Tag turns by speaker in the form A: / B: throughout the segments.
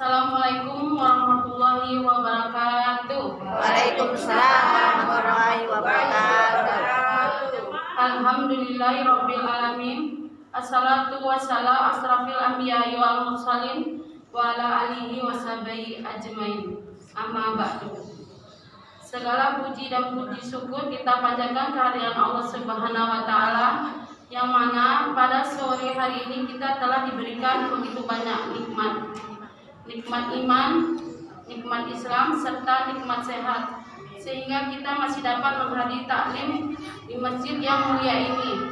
A: Assalamualaikum warahmatullahi wabarakatuh.
B: Waalaikumsalam warahmatullahi wabarakatuh.
A: Alhamdulillahirabbil alamin. Assalatu wassalam asrafil anbiya'i wal mursalin wa ala alihi washabihi ajmain. Amma ba'du. Segala puji dan puji syukur kita panjatkan kehadiran Allah Subhanahu wa taala, yang mana pada sore hari ini kita telah diberikan begitu banyak nikmat iman, nikmat Islam, serta nikmat sehat, sehingga kita masih dapat menghadiri taklim di masjid yang mulia ini.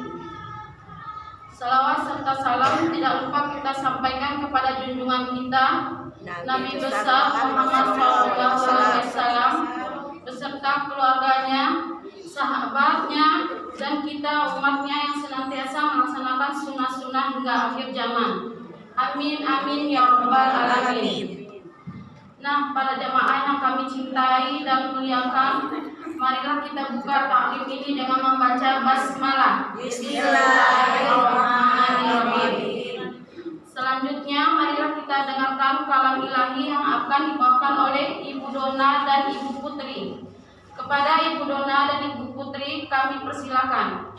A: Salawat serta salam tidak lupa kita sampaikan kepada junjungan kita Nabi besar Muhammad SAW beserta keluarganya, sahabatnya, dan kita umatnya yang senantiasa melaksanakan sunnah-sunnah hingga akhir zaman. Amin amin ya rabbal alamin. Nah, para jamaah yang kami cintai dan muliakan, marilah kita buka taklim ini dengan membaca basmalah. Bismillahirrahmanirrahim. Selanjutnya marilah kita dengarkan kalam ilahi yang akan dibawakan oleh Ibu Dona dan Ibu Putri. Kepada Ibu Dona dan Ibu Putri kami persilakan.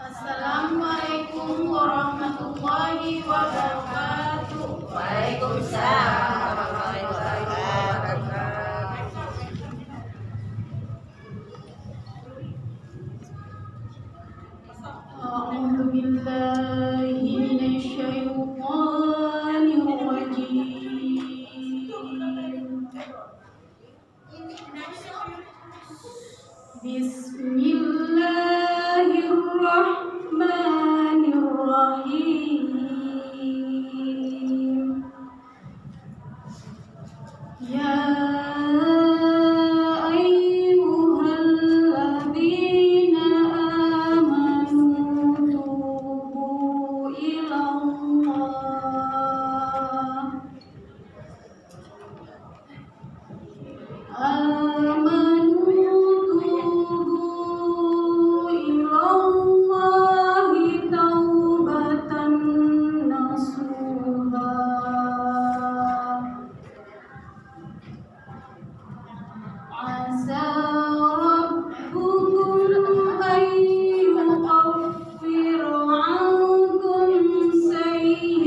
A: Assalamualaikum warahmatullahi wabarakatuh.
B: Waalaikumsalam warahmatullahi wabarakatuh.
A: A'udzu billahi minasyaitonir rajim. Bismillahirrahmanirrahim. Ya ayyuhalladzina amanu tubu ilallah. Amanu tubu ilallahi taubatan nasuha. Asa rabbukum ayyukaffir ankum sayyi'atikum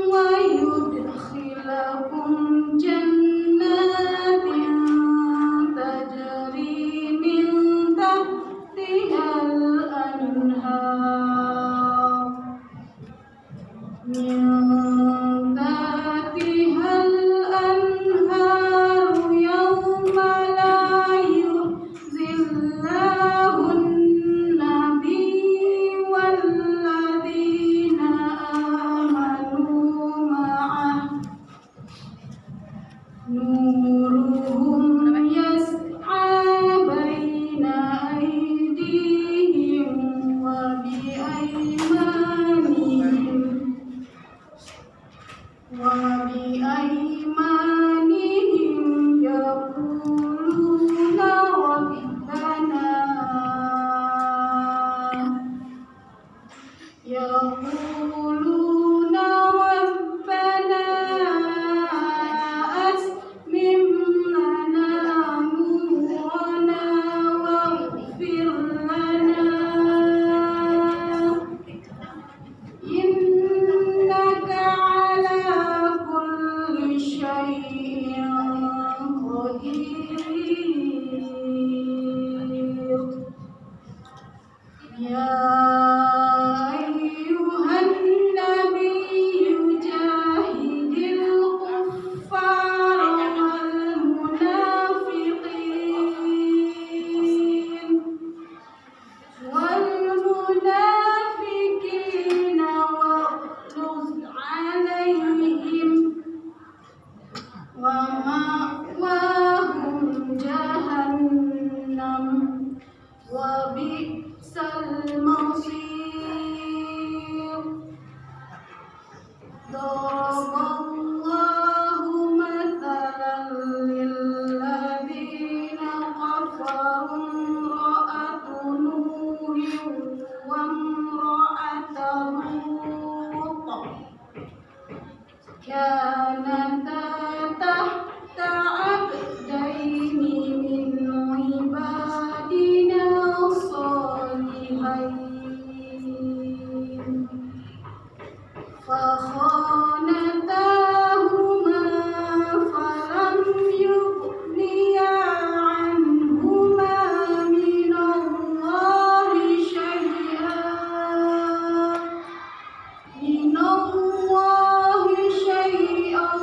A: wa yudkhilakum jannatin tajri min tahtihal anhar yawma la yukhzillahun nabiy walladzina amanu ma'ah nuruhum yas'a baina aydihim wa biaymanihim yaquluna rabbana asmim lana nurana waghfir lana innaka ala kulli syai'in qadir. Ya ayyuhan nabi فخانتاهما فلم يغنيا عنهما من الله شيئا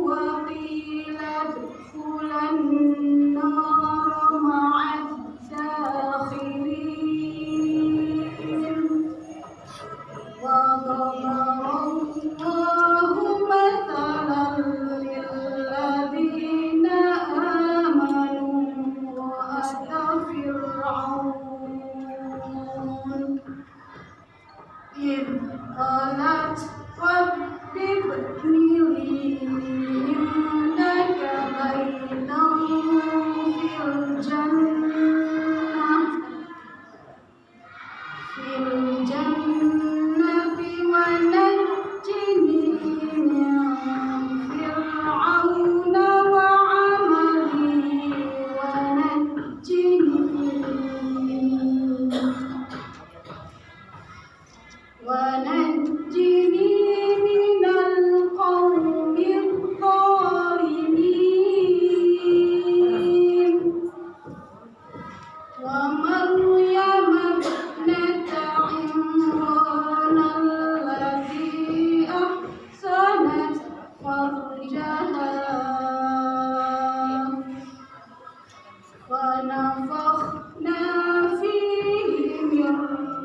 A: وقيل ادخلا النار مع الداخلين وضرب الله مثلا للذين آمنوا امرأة فرعون إذ قالت رب ابن لي عندك بيتا في الجنة ونجني من فرعون وعمله ونجني من القوم الظالمين ومريم ابنة عمران التي أحسنت فرجها ونفخنا فيه من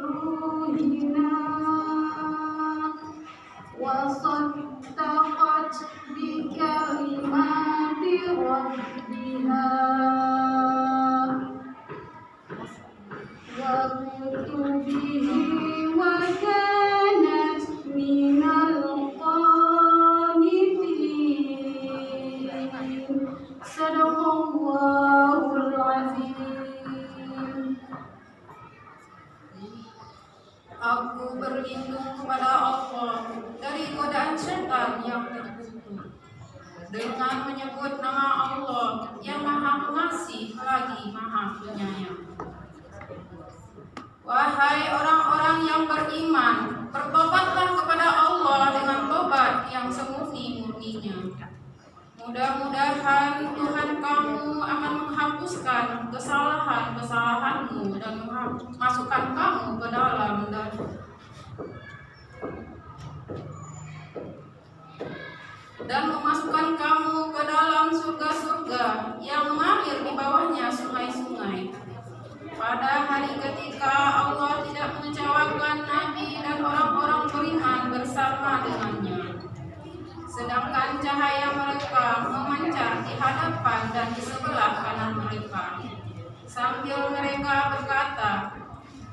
A: روحنا وصدقت بكلمات ربها وكتبه وكانت من القانتين. صدق الله العظيم.
C: Aku berlindung kepada Allah dari godaan syaitan yang terkutuk dengan menyebut nama Allah yang Maha Pengasih lagi Maha Penyayang. Wahai orang-orang yang beriman, bertobatlah kepada Allah dengan tobat yang semurni-murninya. Mudah-mudahan Tuhan kamu akan menghapuskan kesalahan-kesalahanmu dan memasukkan kamu ke dalam surga-surga yang mengalir di bawahnya sungai-sungai. Pada hari ketika Allah tidak mengecewakan Nabi dan orang-orang beriman bersama dengannya. Sedangkan cahaya mereka memancar di hadapan dan di sebelah kanan mereka, sambil mereka berkata,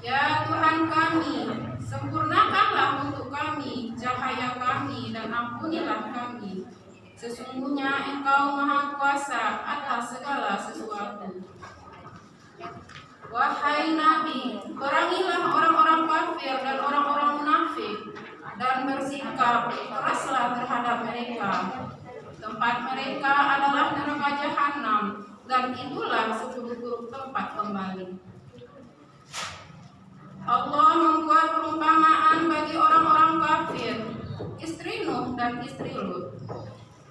C: "Ya Tuhan kami, sempurnakanlah untuk kami cahaya kami dan ampunilah kami. Sesungguhnya Engkau Maha Kuasa atas segala sesuatu." Wahai Nabi, perangilah orang-orang kafir dan orang-orang munafik dan bersikap keraslah terhadap mereka. Tempat mereka adalah neraka jahanam dan itulah seburuk-buruk tempat kembali. Allah membuat perumpamaan bagi orang-orang kafir, istri Nuh dan istri Lut.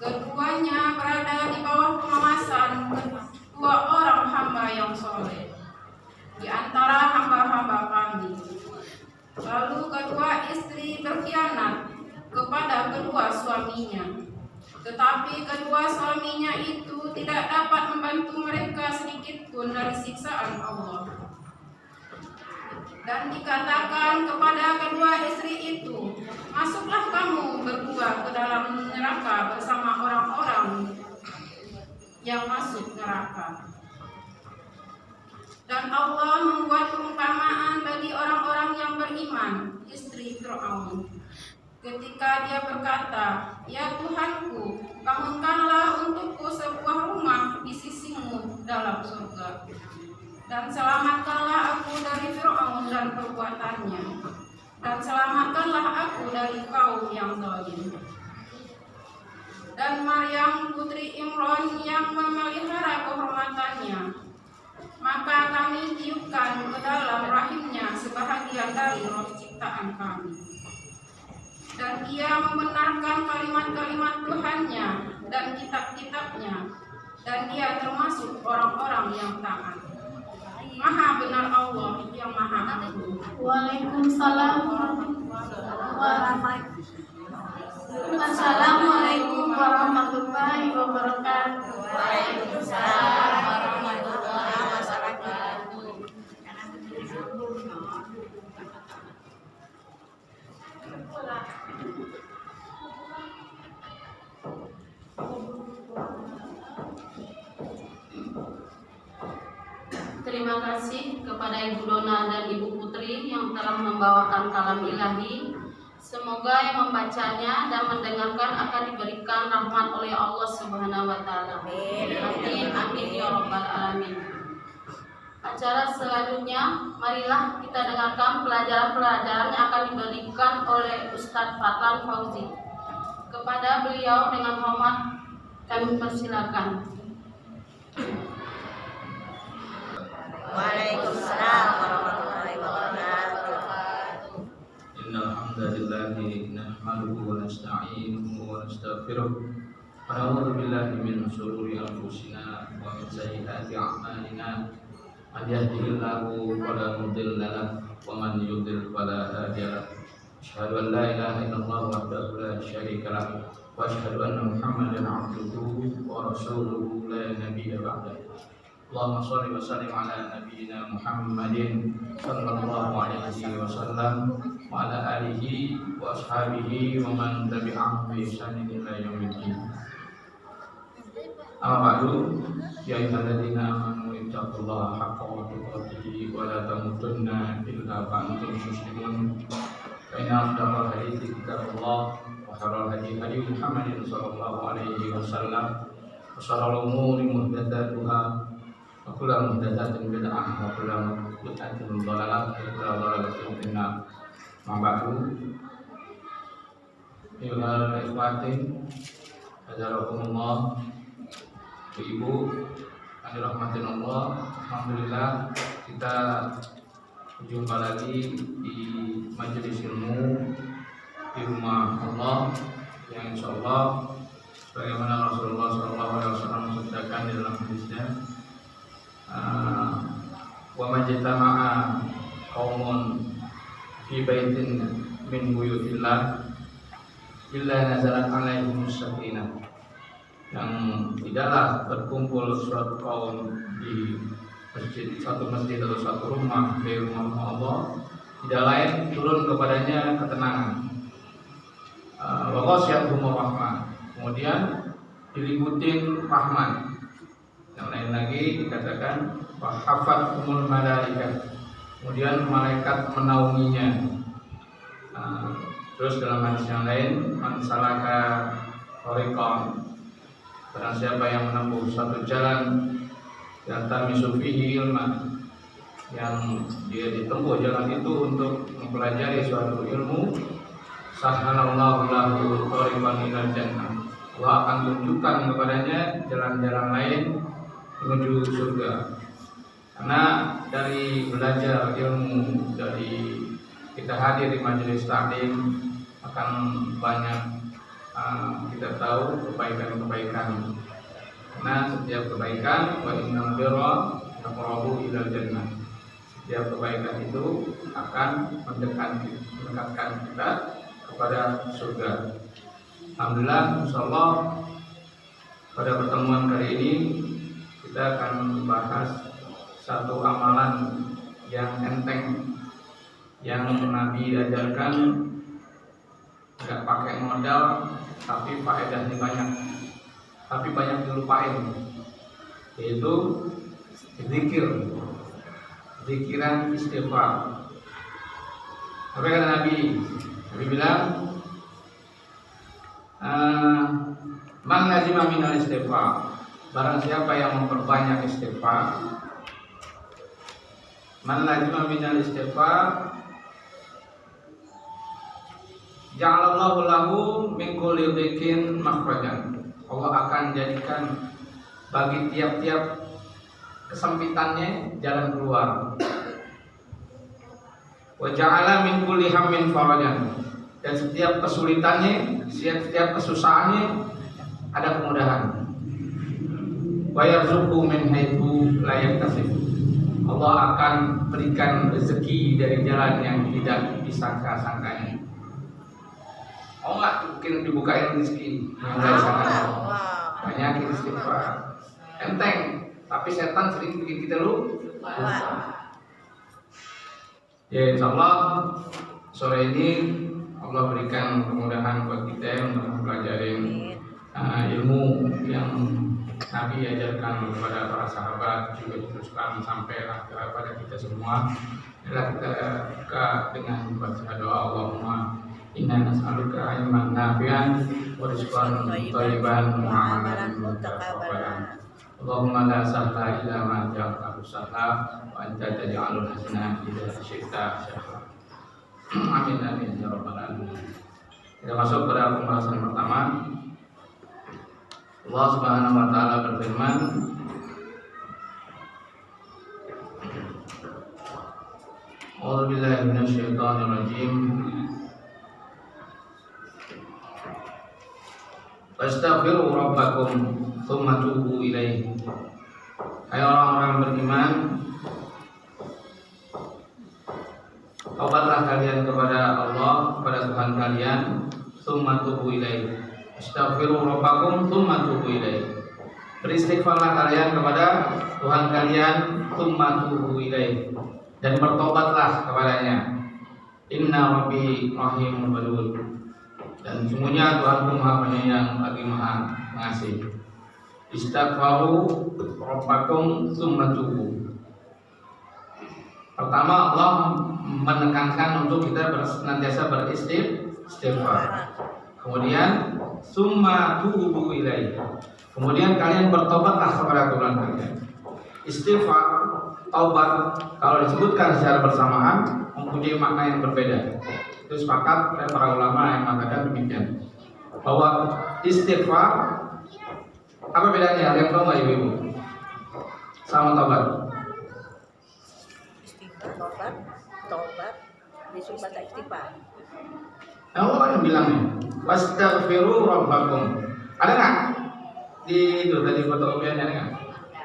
C: Keduanya berada di bawah pengawasan dua orang hamba yang soleh di antara hamba-hamba kami. Lalu kedua istri berkhianat kepada kedua suaminya, tetapi kedua suaminya itu tidak dapat membantu mereka sedikit pun dari siksaan Allah. Dan dikatakan kepada kedua istri itu, "Masuklah kamu berdua ke dalam neraka bersama orang-orang yang masuk neraka." Dan Allah membuat perumpamaan bagi orang-orang yang beriman, istri Fir'aun. Ketika dia berkata, "Ya Tuhanku, bangunkanlah untukku sebuah rumah di sisimu dalam surga, dan selamatkanlah aku dari Fir'aun dan perbuatannya, dan selamatkanlah aku dari kaum yang zalim." Dan Maryam putri Imran yang memelihara kehormatannya, maka kami tiupkan ke dalam rahimnya sebahagian dari roh ciptaan kami. Dan ia membenarkan kalimat-kalimat Tuhannya dan kitab-kitabnya, dan dia termasuk orang-orang yang taat. Maha benar Allah yang Maha Agung.
A: Waalaikumsalam Assalamualaikum warahmatullahi wabarakatuh.
B: Waalaikumsalam warahmatullahi wabarakatuh.
A: Terima kasih kepada Ibu Dona dan Ibu Putri yang telah membawakan kalam ilahi. Semoga yang membacanya dan mendengarkan akan diberikan rahmat oleh Allah Subhanahu wa taala. Amin amin ya rabbal alamin. Acara selanjutnya, marilah kita dengarkan pelajaran-pelajaran yang akan diberikan oleh Ustadz Fadlan Fauzi. Kepada beliau dengan hormat kami persilakan.
B: Waalaikumsalam warahmatullahi wabarakatuh.
D: Innal hamdalillahi nahmaduhu wa nasta'inuhu wa nastaghfiruh. Wa na'udzu billahi min shururi anfusina wa min sayyiati a'malina. Man yahdihillahu fala mudilla lahu wa man yudlil fala hadiya lahu. Asyhadu an la ilaha illallah wahdahu la syarika lahu wa asyhadu anna Muhammadan 'abduhu wa rasuluhu la nabiyya ba'dahu. Allahumma shalli wa sallim ala nabiyyina Muhammadin sallallahu alaihi wasallam wa ala alihi wa ashabihi wa man tabi'ahum bi ihsanin ila yaumiddin. Amma ba'du, ya ayyuhalladzina amanu ittaqullaha haqqa tuqatih wa la tamutunna illa wa antum muslimun. Fa inna asdaqal hadithi kitabullah wa khairal hadi hadi Muhammadin sallallahu alaihi wasallam wa sharral umuri muhdatsatuha wa kullu muhdatsatin bid'ah wa kullu bid'atin dhalalah wa kullu dhalalatin finnar. Ma'ba'du. Ayyuhal ikhwatin hazarokumullah. Ibu yang dirahmatin Allah, alhamdulillah kita berjumpa lagi di majelis ilmu di rumah Allah yang insyaallah bagaimana Rasulullah SAW mensabdakan di dalam hadisnya, wa majtama'a qaumun fi baitin min buyutillah illa nazalat alaihimus sakinah. Yang tidaklah berkumpul suatu kaum di masjid, suatu masjid atau suatu rumah dari rumah Allah, tidak lain turun kepadanya ketenangan. Wa ghasyiyatuhumur rahmah. Kemudian diliputin rahmat. Yang lain lagi dikatakan wa hafathumul malaikah. Kemudian malaikat menaunginya. Terus dalam hadis yang lain, man salaka thariqan, barang siapa yang menempuh satu jalan yaltamisu fihi ilman, yang dia ditempuh jalan itu untuk mempelajari suatu ilmu, sahhalallahu lahu thariqan ilal jannah. Allah akan tunjukkan kepadanya jalan-jalan lain menuju surga. Karena dari belajar ilmu, dari kita hadir di majelis taklim, akan banyak kita tahu kebaikan-kebaikan. Karena setiap kebaikan wa innal birra yaqrabu ilal jannah. Setiap kebaikan itu akan mendekatkan kita kepada surga. Alhamdulillah, insyaallah pada pertemuan kali ini kita akan membahas satu amalan yang enteng yang Nabi ajarkan, nggak pakai modal, tapi faedahnya banyak, tapi banyak dilupain, yaitu zikiran istighfar. Apa kata Nabi? Nabi bilang, man lazima minal istighfar, barang siapa yang memperbanyak istighfar, man lazima minal istighfar ja'alallahu lahu min kulli dhikin makhrajan. Allah akan jadikan bagi tiap-tiap kesempitannya jalan keluar. Wa ja'ala min kulli hammin farajan. dan setiap kesulitannya, setiap kesusahannya ada kemudahan. Wa yarzuqhu min haitsu la yahtasib. Allah akan berikan rezeki dari jalan yang tidak disangka-sangkanya. Oh enggak, mungkin dibukain rezeki yang dari sana. Banyak istighfar. Enteng, tapi setan sering bikin kita lupa. Ya insyaallah sore ini Allah berikan kemudahan buat kita untuk mempelajari ilmu yang Nabi ajarkan kepada para sahabat, juga diteruskan sampai kepada kita semua. Adalah kita buka dengan membaca doa Allahumma inna nas'aluka ilman nafi'an wa rizqan thayyiban wa amalan mutaqabbalan. Allahumma la sahla illa ma ja'altahu sahla wa anta taj'alul hazna idza syi'ta sahla. Amin amin ya rabbal alamin. Kita masuk pada pembahasan pertama. Allah Subhanahu wa taala berfirman, A'udzu billahi minasyaitonir rajim. Wastaghfiru rabbakum tsumma tubu ilaihi. Hai orang-orang beriman, taubatlah kalian kepada Allah, kepada Tuhan kalian, tsumma tubu ilaihi. Astaghfiru rabbakum tsumma tubu ilaihi. Beristighfarlah kalian kepada Tuhan kalian, tsumma tubu ilaihi, dan bertobatlah kepadanya. Inna rabbi rahimul wadud. Dan sungguhnya Tuhanku Maha Penyayang lagi Maha Pengasih. Istaghfaru rabbakum tsumma tubu. Pertama, Allah menekankan untuk kita senantiasa beristighfar. Kemudian summa tubu ilaihi. Kemudian kalian bertobatlah kepada Tuhan kalian. Istighfar, taubat kalau disebutkan secara bersamaan mempunyai makna yang berbeda. Itu sepakat oleh para ulama yang mengatakan demikian. Bahwa istighfar apa bedanya? Yang tahu nggak ibu-ibu? Sama taubat.
B: Istighfar, taubat, disuruh baca istighfar.
D: Allah yang bilangnya, wastaghfiru rabbakum. Ada nggak di itu tadi foto ujian ada nggak?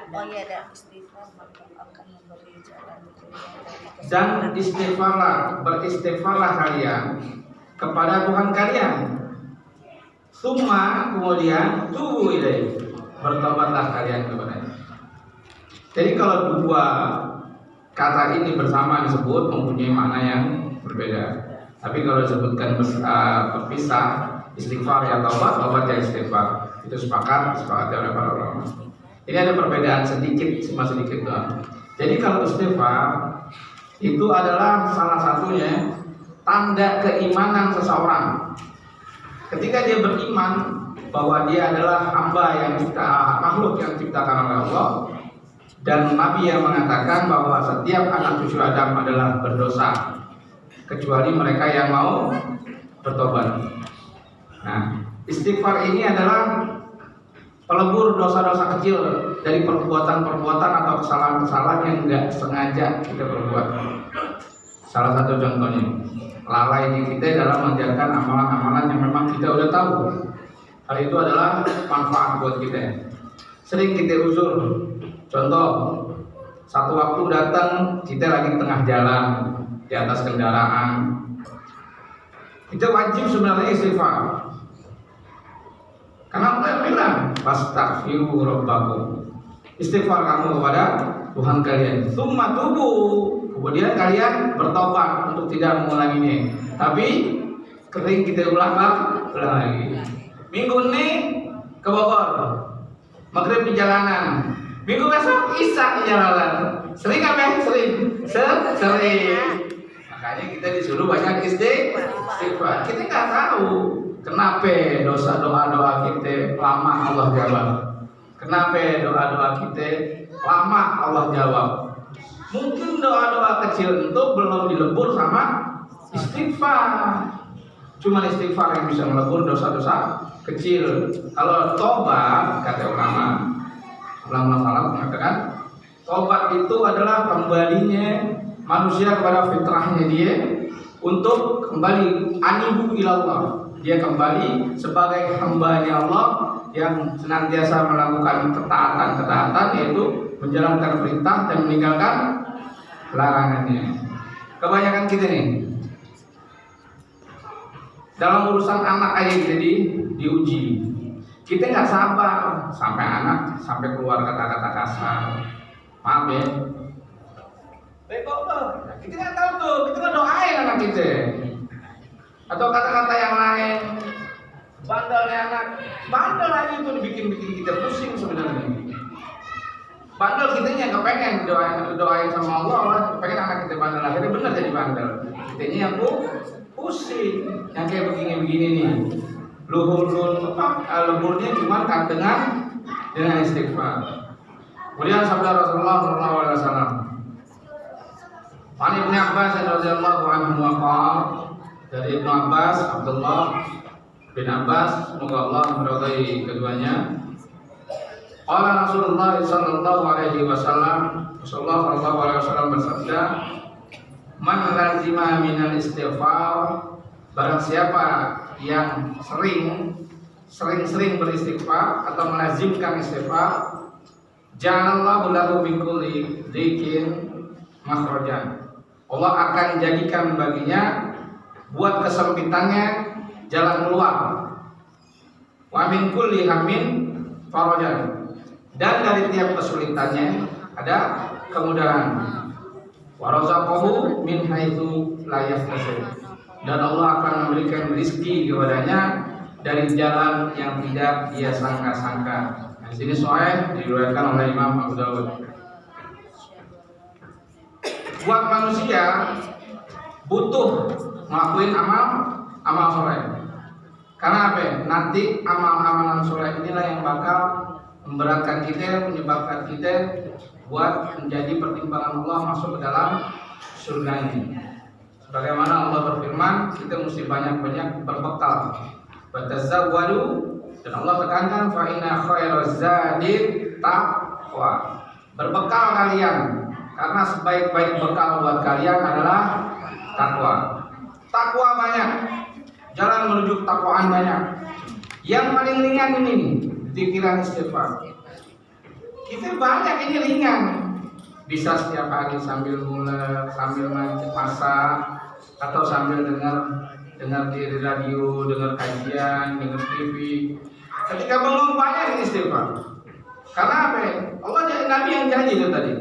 B: Oh iya ada istighfar, maka akan memberi jalan
D: Dan istighfarlah, beristighfarlah kalian kepada Tuhan kalian. Summa kemudian tubu ilaihi, bertobatlah kalian kepadanya. Jadi kalau dua kata ini bersama disebut mempunyai makna yang berbeda. Tapi kalau disebutkan berpisah, istighfar ya taubat, taubat ya istighfar, itu sepakat oleh para ulama. Ini ada perbedaan sedikit, cuma sedikit doang. Jadi kalau istighfar itu adalah salah satunya tanda keimanan seseorang. Ketika dia beriman bahwa dia adalah hamba makhluk yang diciptakan oleh Allah, dan Nabi yang mengatakan bahwa setiap anak cucu Adam adalah berdosa kecuali mereka yang mau bertobat. Nah, istighfar ini adalah pelebur dosa-dosa kecil dari perbuatan-perbuatan atau kesalahan-kesalahan yang enggak sengaja kita perbuat. Salah satu contohnya, lalai di kita dalam mengerjakan amalan-amalan yang memang kita udah tahu. Hal itu adalah manfaat buat kita. Sering kita uzur. Contoh, satu waktu datang kita lagi tengah jalan di atas kendaraan, kita wajib sebenarnya istighfar. Karena Allah bilang, fastaghfiru rabbakum. Istighfar kamu kepada Tuhan kalian. Tsumma tubu. Kemudian kalian bertobat untuk tidak mengulanginya. Tapi kering kita ulang lagi. Minggu ini ke Bogor, maghrib di jalanan. Minggu besok Isya di jalanan. Sering apa? Sering. Makanya kita disuruh banyak istighfar. Kita nggak tahu kenapa doa-doa kita lama Allah jawab. Kenapa doa-doa kita lama Allah jawab. Mungkin doa-doa kecil itu belum dilebur sama istighfar. Cuma istighfar yang bisa melebur dosa-dosa kecil. Kalau tobat, kata ulama salaf mengatakan, tobat itu adalah kembalinya manusia kepada fitrahnya dia untuk kembali anibu ilallah. Dia kembali sebagai hamba-Nya Allah yang senantiasa melakukan ketaatan, yaitu menjalankan perintah dan meninggalkan larangannya. Kebanyakan kita nih dalam urusan anak aja jadi diuji. Kita nggak sabar sampai anak sampai keluar kata-kata kasar. Maaf ya. Kita nggak tahu tuh, kita nggak doain anak kita. Atau kata-kata yang lain. Bandelnya anak, bandel aja itu bikin kita pusing sebenarnya. Bandel kitanya yang kepengen doain sama Allah, pengen anak kita bandel, akhirnya benar jadi bandel. Kitanya yang pusing, yang kayak begini-begini nih. Leburnya cuma kan dengan istighfar. Kemudian sabda Rasulullah SAW. An Ibnu Abbas radhiyallahu anhu qala, dari Ibnu Abbas, Abdullah bin Abbas, semoga Allah meridai keduanya. Qala Rasulullah sallallahu alaihi wasallam, Rasulullah sallallahu alaihi wasallam bersabda, "Man lazima minal istighfar", barang siapa yang sering beristighfar atau melazimkan istighfar, ja'alallahu lahu min kulli dhikin makhrajan. Allah akan jadikan baginya buat kesempitannya jalan keluar. Wa min kulli hammin farajan. Dan dari tiap kesulitannya ada kemudahan. Wa razaqahu min haitsu la yahtasib. Dan Allah akan memberikan rezeki kepadanya dari jalan yang tidak dia sangka-sangka. Nah, di sini sahih diriwayatkan oleh Imam Abu Dawud. Buat manusia butuh ngelakuin amal soleh. Karena apa? Nanti amal-amalan soleh inilah yang bakal memberatkan kita, menyebabkan kita buat menjadi pertimbangan Allah masuk ke dalam surga ini. Sebagaimana Allah berfirman, kita mesti banyak-banyak berbekal. Batazawwadu, dan Allah tekankan fa inna khairaz zadit taqwa. Berbekal kalian, karena sebaik-baik bekal buat kalian adalah takwa. Takwa banyak, jalan menuju takwaan banyak. Yang paling ringan ini nih, pikiran istighfar. Kita banyak ini ringan, bisa setiap hari sambil mulai, sambil masak, atau sambil dengar di radio, dengar kajian, dengar TV. Ketika bangun banyak istighfar. Karena apa? Allah jadi Nabi yang janji itu tadi.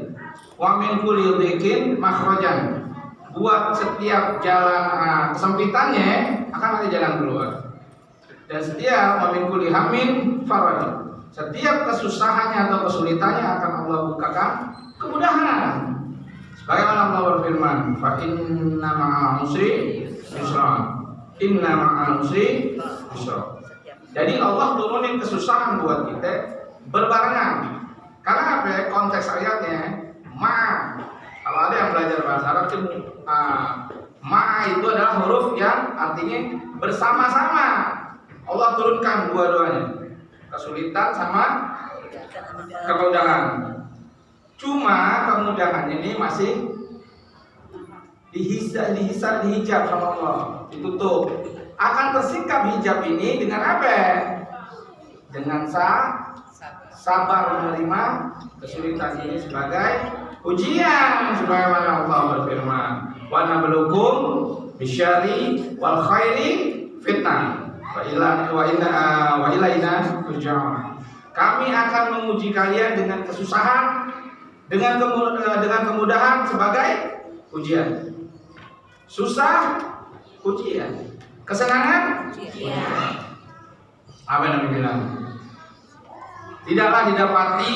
D: Wa min kulli dhikin makhrajan. Buat setiap jalan kesempitannya akan ada jalan keluar. Dan setiap wa min kulli hammin faraj. Setiap kesusahannya atau kesulitannya akan Allah bukakan kemudahan. Sebagaimana Allah berfirman, fa inna ma'al usri yusra. Inna ma'al usri yusra. Jadi Allah turunin kesusahan buat kita berbarengan. Karena apa? Konteks ayatnya ma. Kalau ada yang belajar bahasa Arab, ma itu adalah huruf yang artinya bersama-sama. Allah turunkan dua-duanya, kesulitan sama kemudahan. Cuma kemudahan ini masih dihijab sama Allah, ditutup. Akan tersikap hijab ini dengan apa? Dengan sabar menerima kesulitan ini sebagai ujian, sebagaimana Allah berfirman, wa nabluukum bisyarri wal khairi fitnah wa ilaina turja'un. Kami akan menguji kalian dengan kesusahan, dengan kemudahan sebagai ujian. Susah, ujian. Kesenangan, ujian. Apa yang Nabi bilang? Tidaklah didapati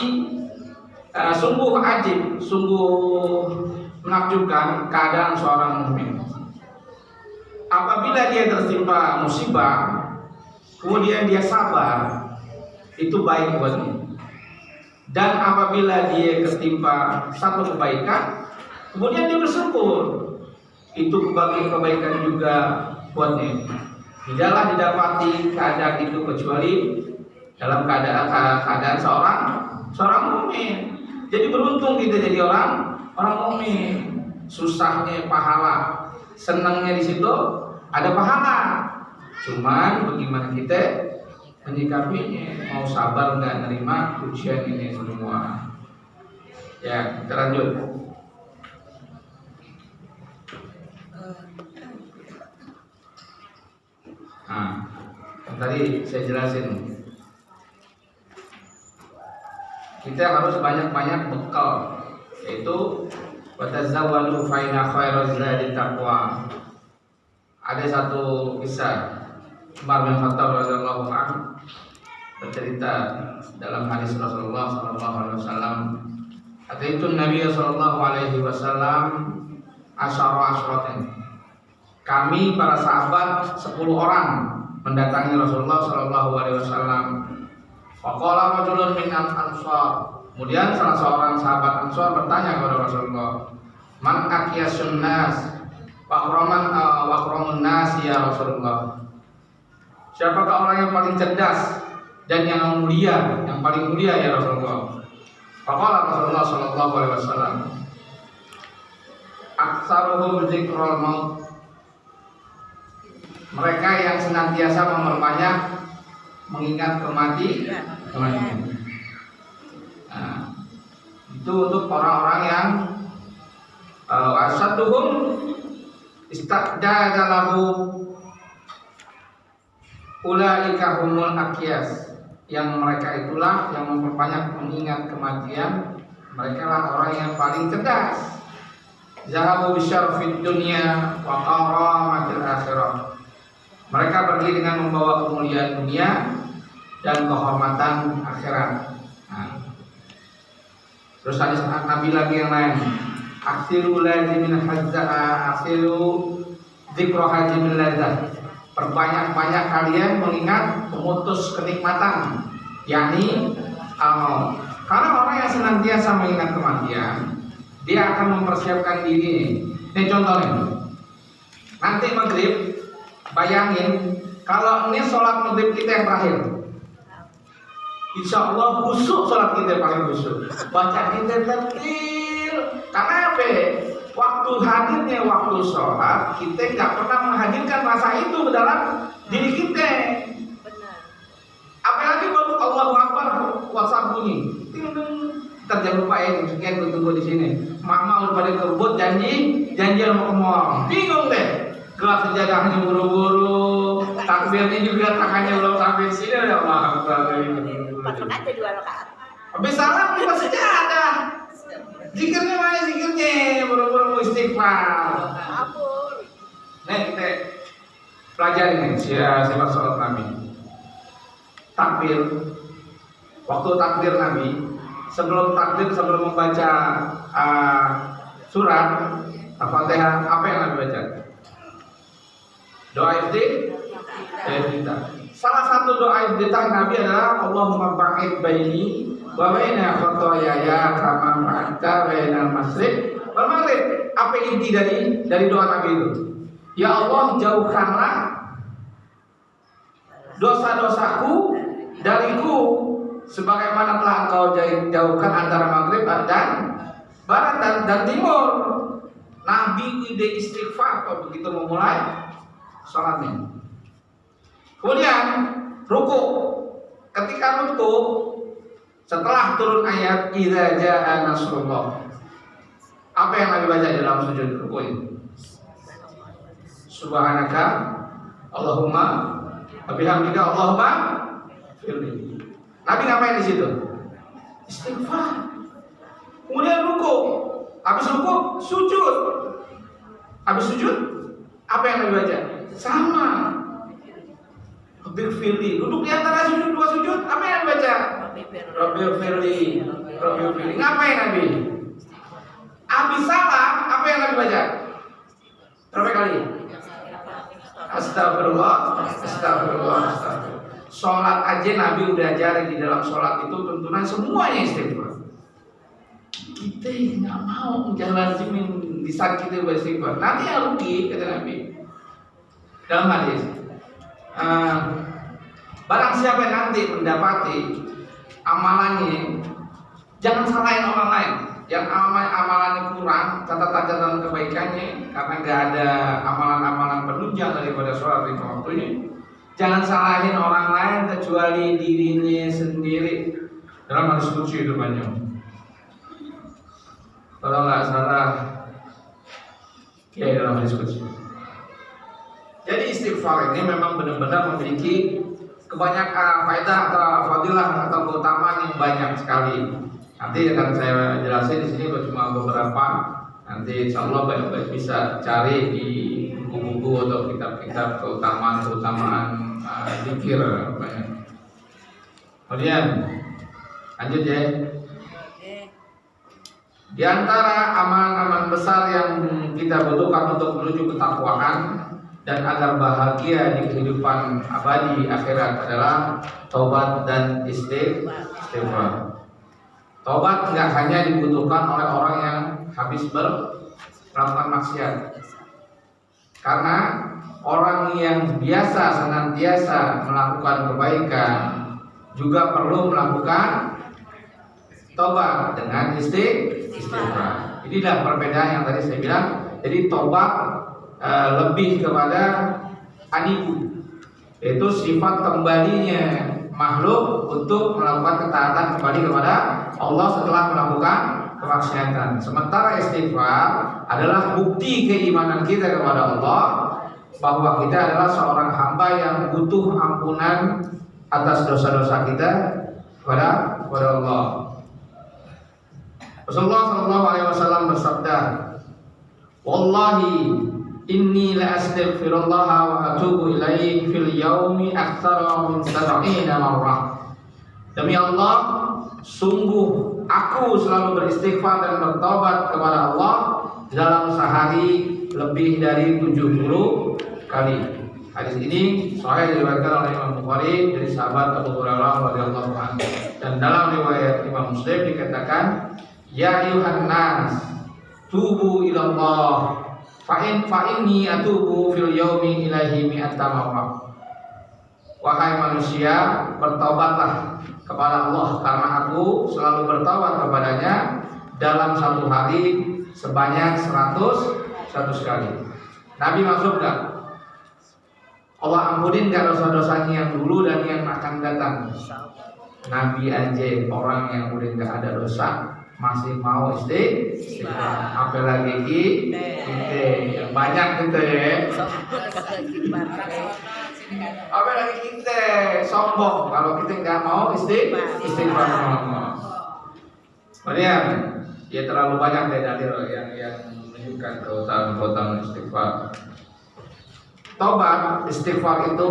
D: sungguh ajib, sungguh menakjubkan keadaan seorang mukmin. Apabila dia tertimpa musibah, kemudian dia sabar, itu baik buatnya. Dan apabila dia ketimpa satu kebaikan, kemudian dia bersyukur, itu kebaikan juga buatnya. Tidaklah didapati keadaan itu kecuali dalam keadaan seorang mukmin. Jadi beruntung kita jadi orang mukmin. Susahnya pahala, senangnya di situ ada pahala. Cuman bagaimana kita menyikapinya, mau sabar nggak nerima ujian ini semua. Ya, kita lanjut. Nah, tadi saya jelasin, kita harus banyak-banyak bekal, yaitu watazawwadu fa inna khairaz zadi taqwa. Ada satu kisah Umar bin Khattab radhiyallahu anhu bercerita dalam hadis Rasulullah sallallahu alaihi wasallam, "Ataitu Nabi sallallahu alaihi wasallam asyaratin." Kami para sahabat 10 orang mendatangi Rasulullah sallallahu alaihi wasallam. Faqala rajulun min al-ansar. Kemudian salah seorang sahabat Ansar bertanya kepada Rasulullah, "Man aqyasun nas wa akramun nas ya Rasulullah?" Siapakah orang yang paling cerdas dan yang mulia, yang paling mulia ya Rasulullah? Faqala Rasulullah sallallahu alaihi wasallam, "Aktsaruhum dzikrul maut." Mereka yang senantiasa memperbanyak mengingat kematian. Nah, itu untuk orang-orang yang asaduhum istadalahu ulaika humul aqyas, yang mereka itulah yang memperbanyak mengingat kematian. Mereka lah orang yang paling cerdas. Zahabu bisyarfid dunya wa karamatil akhirah. Mereka pergi dengan membawa kemuliaan dunia dan kehormatan akhirat. Nah, terus hadis Nabi lagi yang lain, aksiru lazimin hazza'a, aksiru dzikra hajimin ladzah. Perbanyak-banyak kalian mengingat pemutus kenikmatan, yakni al-maut. Karena orang yang senantiasa mengingat kematian, dia akan mempersiapkan diri. Ini contohnya, nanti maghrib, bayangin kalau ini sholat maghrib kita yang terakhir, insya Allah khusyuk sholat kita paling khusyuk, baca kita tertil. Karena apa? Waktu hadirnya waktu sholat, kita nggak pernah menghadirkan rasa itu ke dalam diri kita. Apalagi baru Allahu Akbar, WhatsApp bunyi, kita jangan lupa ya, sekian tunggu di sini. Mama udah pada kebut janji mau ke mall, bingung deh. Gelas sejadahnya buru-buru, takbirnya juga tangannya belum sampai sini, ya Allah Akbar.
B: Patron aja 2 rakaat.
D: Habis salam juga sejadah. Zikirnya mana zikirnya, buru-buru mau istighfar.
B: Ampun.
D: Nih kita pelajari nih sifat sholat Nabi. Takbir, waktu takbir Nabi, sebelum membaca surat Al-Fatihah, apa yang Nabi baca? Doa iftitah. Salah satu doa iftitah Nabi adalah Allahumma ba'id baini wa baina khotoyaya kama ba'adta bainal masyriq wal maghrib. Apa inti dari doa Nabi itu? Ya Allah, jauhkanlah dosa-dosaku dariku sebagaimana telah Engkau jauhkan antara maghrib dan barat dan timur. Nabi ide istighfar kalau begitu memulai sholatnya. Kemudian ruku. Ketika ruku, setelah turun ayat idza jaa nasrullah, apa yang Nabi baca dalam sujud ruku ini? Subhanaka Allahumma wabihamdika Allahumma firli. Nabi ngapain di situ? Istighfar. Kemudian ruku. Habis ruku, sujud. Habis sujud, apa yang Nabi baca? Sama. Rabbil firli. Duduk di antara sujud, 2 sujud, apa yang Nabi baca? Rabbil firli. Rabbil firli. Ngapain Nabi? Habis salam, apa yang Nabi baca? Berapa kali? Astagfirullah, astagfirullah, astagfirullah. Sholat aja Nabi udah ajarin di dalam sholat itu tuntunan semuanya istighfar. Kita nggak mau menjalanin di saat kita beristighfar. Nanti yang rugi, kata Nabi dalam hadis. Barang siapa yang nanti mendapati amalannya, jangan salahin orang lain. yang amalannya kurang, catatan-catatan kebaikannya, karena nggak ada amalan-amalan penunjang daripada sholat lima waktunya. Jangan salahin orang lain kecuali dirinya sendiri. Dalam hadis qudsi itu banyak. Kalau nggak salah, ya dalam hadis qudsi. Jadi istighfar ini memang benar-benar memiliki kebanyakan faedah atau fadilah atau keutamaan yang banyak sekali. Nanti akan saya jelasin di sini cuma beberapa. Nanti insya Allah baik-baik bisa cari di buku-buku atau kitab-kitab keutamaan zikir banyak. Kemudian lanjut ya. Di antara amalan-amalan besar yang kita butuhkan untuk menuju ketakwaan dan agar bahagia di kehidupan abadi akhirat adalah taubat dan istighfar. Taubat tidak hanya dibutuhkan oleh orang yang habis melakukan maksiat, karena orang yang biasa senantiasa melakukan kebaikan juga perlu melakukan taubat dengan istighfar. Inilah perbedaan yang tadi saya bilang. Jadi taubat lebih kepada anibu, yaitu sifat kembalinya makhluk untuk melakukan ketaatan kembali kepada Allah setelah melakukan kemaksiatan. Sementara istighfar adalah bukti keimanan kita kepada Allah, bahwa kita adalah seorang hamba yang butuh ampunan atas dosa-dosa kita kepada Allah. Rasulullah SAW bersabda, "Wallahi inni la astaghfirullah wa atubu ilaihi fil yaumi aktsara min 70 marrah." Demi Allah, sungguh aku selalu beristighfar dan bertobat kepada Allah dalam sehari lebih dari 70 kali. Hadis ini sahih diriwayatkan oleh Imam Bukhari dari sahabat Abu Hurairah radhiyallahu anhu. Dan dalam riwayat Imam Muslim dikatakan, "Ya ayuhan nas, tubu ilallah fa inni atubu fil yaumi ilahi mi'ata marrah." Wahai manusia, bertobatlah kepada Allah, karena aku selalu bertobat kepadanya dalam satu hari sebanyak 100 kali. Nabi masuk gak? Allah ampunin gak dosa-dosanya yang dulu dan yang akan datang? Nabi aja, orang yang udah gak ada dosa, masih mau istighfar. Apalagi kita banyak gitu ya. Apalagi kita sombong kalau kita nggak mau istighfar. Kemudian ya terlalu banyak dalil yang menunjukkan keutamaan istighfar. Tobat istighfar itu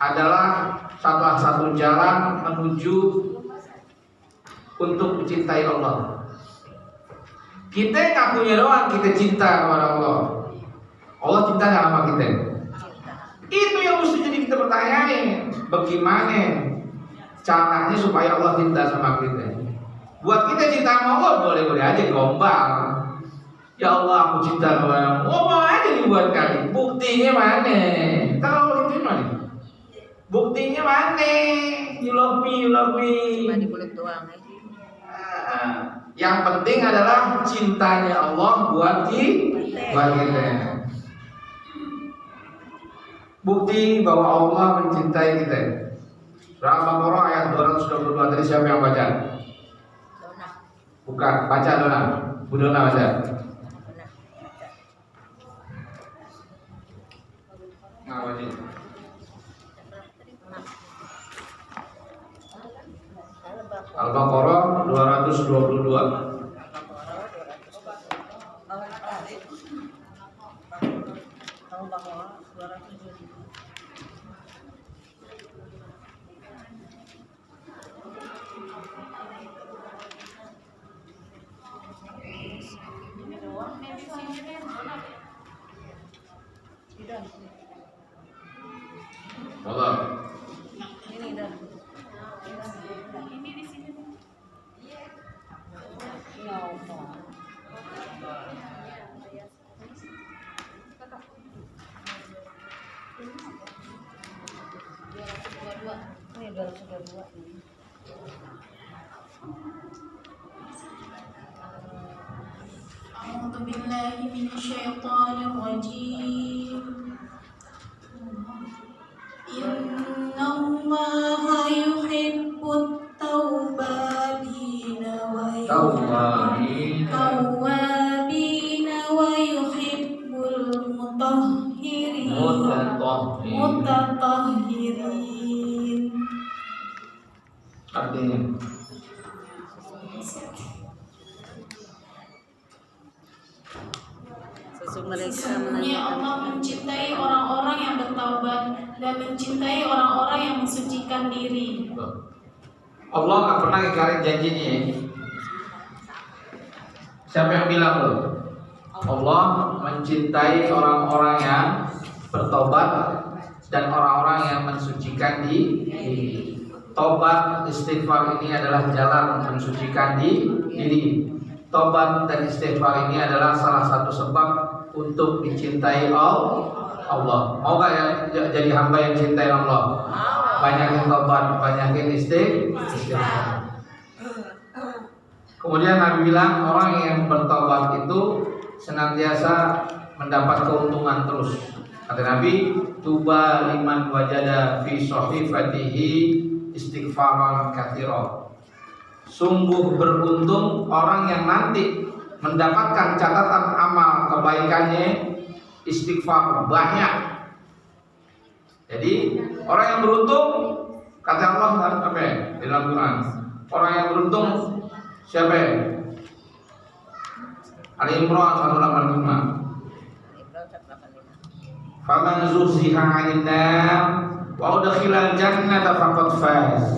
D: adalah salah satu jalan menuju untuk mencintai Allah. Kita ngakunya doang kita cinta kepada Allah. Allah cinta nggak sama kita? Itu yang mesti jadi kita pertanyain. Bagaimana caranya supaya Allah cinta sama kita? Buat kita cinta sama Allah boleh-boleh aja gombal. Ya Allah, aku cinta kepada Allah. Ngomong aja dibuat kali. Buktinya mana? Kalau itu mana? Buktinya mana? You love me.
B: Cuma di mulut doang ya.
D: Yang penting adalah cintanya Allah buat kita. Bukti bahwa Allah mencintai kita. Surah Al-Baqarah ayat 222 tadi siapa yang baca?
B: Dona.
D: Bukan, baca Dona. Bu Dona baca. Apa sih? Al-Baqarah 222. Allah.
B: Ini dah. Ini 222.
C: أعوذ بالله من الشيطان الرجيم إن الله يحب التوابين ويحب المتطهرين.
D: Artinya
C: sesungguhnya Allah mencintai orang-orang yang bertaubat dan mencintai orang-orang yang mensucikan diri.
D: Allah nggak pernah ingkarin janjinya ya. Siapa yang bilang loh? Allah mencintai orang-orang yang bertobat dan orang-orang yang mensucikan diri. Tobat istighfar ini adalah jalan mensucikan diri. Tobat dan istighfar ini adalah salah satu sebab untuk dicintai Allah. Mau gak ya jadi hamba yang cintai Allah? Banyakin tobat, banyakin istighfar. Kemudian Nabi bilang orang yang bertobat itu senantiasa mendapat keuntungan terus. Kata Nabi, tuba liman wajada fi sahifatihi istighfaran katsira. Sungguh beruntung orang yang nanti mendapatkan catatan amal kebaikannya istighfar banyak. Jadi orang yang beruntung, kata Allah apa ya di dalam Quran? Orang yang beruntung siapa ya? Ali Imran 185. Faman zuhziha 'anil nar wa udkhilal jannata faqad faz.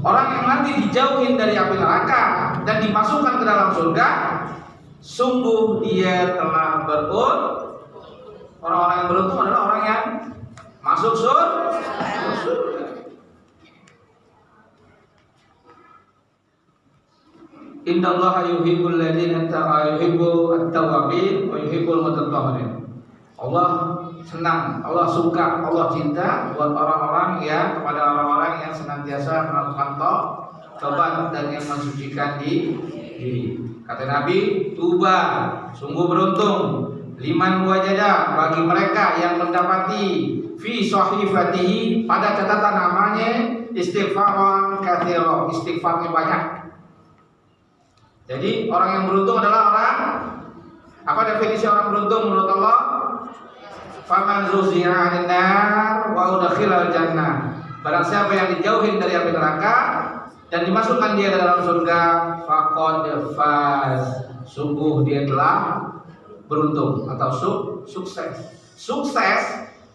D: Orang yang nanti dijauhin dari api neraka dan dimasukkan ke dalam surga, sungguh dia telah beruntung. Orang-orang yang beruntung adalah orang yang masuk surga. Innallaha yuhibbul ladzina yuhibbu at-tawwabin wa yuhibbul mutatahhirin. Allah senang, Allah suka, Allah cinta buat orang-orang yang kepada orang-orang yang senantiasa melakukan tobat dan yang mensucikan diri. Kata Nabi, tuba, sungguh beruntung liman wajada bagi mereka yang mendapati fi sahifatihi pada catatan namanya istighfaran katsira, istighfarnya banyak. Jadi orang yang beruntung adalah orang, apa definisi orang beruntung menurut Allah? Faman zuhziha 'anil nar wa udkhilal jannah. Barang siapa yang dijauhin dari api neraka dan dimasukkan dia ke dalam surga, faqad faz. Sungguh dia telah beruntung atau sukses. Sukses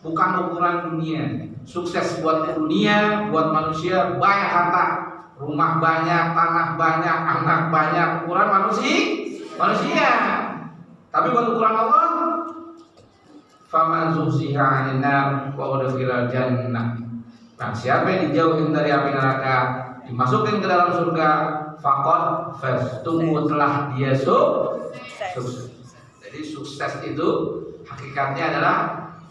D: bukan ukuran dunia. Sukses buat dunia, buat manusia banyak harta, rumah banyak, tanah banyak, anak banyak, ukuran manusia. Tapi buat ukuran Allah, faman zuhziha 'anil nar wa udkhilal jannah. Nah, siapa yang dijauhin dari api neraka, dimasukin ke dalam surga, faqad faz. Tunggu telah dia sukses. Jadi sukses itu hakikatnya adalah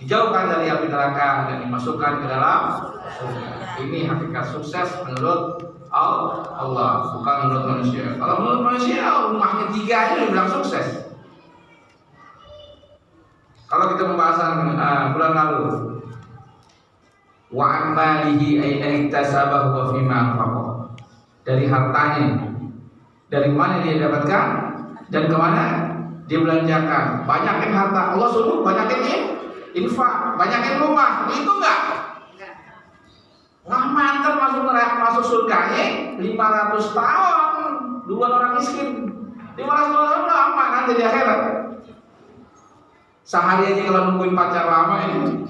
D: dijauhkan dari api neraka dan dimasukkan ke dalam surga. Ini hakikat sukses menurut Allah, bukan menurut manusia. Kalau menurut manusia, rumahnya 3 aja dibilang sukses. Kalau kita pembahasan bulan lalu, wa amalihi aina iktasabahu wa fima anfaqah. Dari hartanya, dari mana dia dapatkan dan kemana dia belanjakan. Banyakin harta, Allah suruh banyakin infak, banyakin rumah, itu enggak? Nggak mantap masuk surganya 500 tahun duluan orang miskin. 500 tahun lama nanti di akhirat. Sehari aja kalau nungguin pacar lama ini,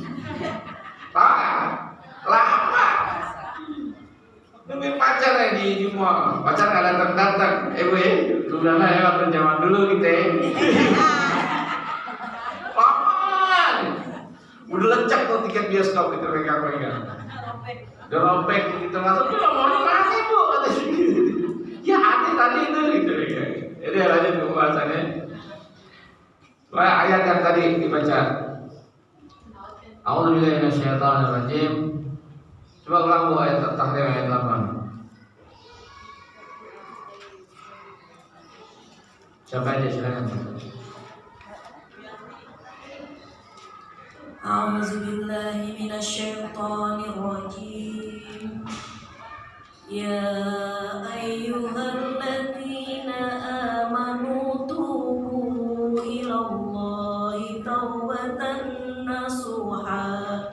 D: lama. Nungguin pacar ya di mall, pacar nggak datang. Sudah lah ya waktu zaman dulu gitu ya. Lama. Udah lecek tuh tiket bioskop itu pegang-pegang. Dompet gitu masuk, tuh nomornya mana bu? Kata ya ada tadi itu gitu ya. Jadi lanjut ke pembahasannya. Ayat yang tadi dibaca. A'udzubillahi minasyaitonirrajim. Coba ulang bu ayat Tahrim ayat 8. Siapa aja silakan.
B: A'udzubillahi minasyaitonirrajim. Ya ayyuhalladzina amanu tubu ilallahi taubatan nasuha.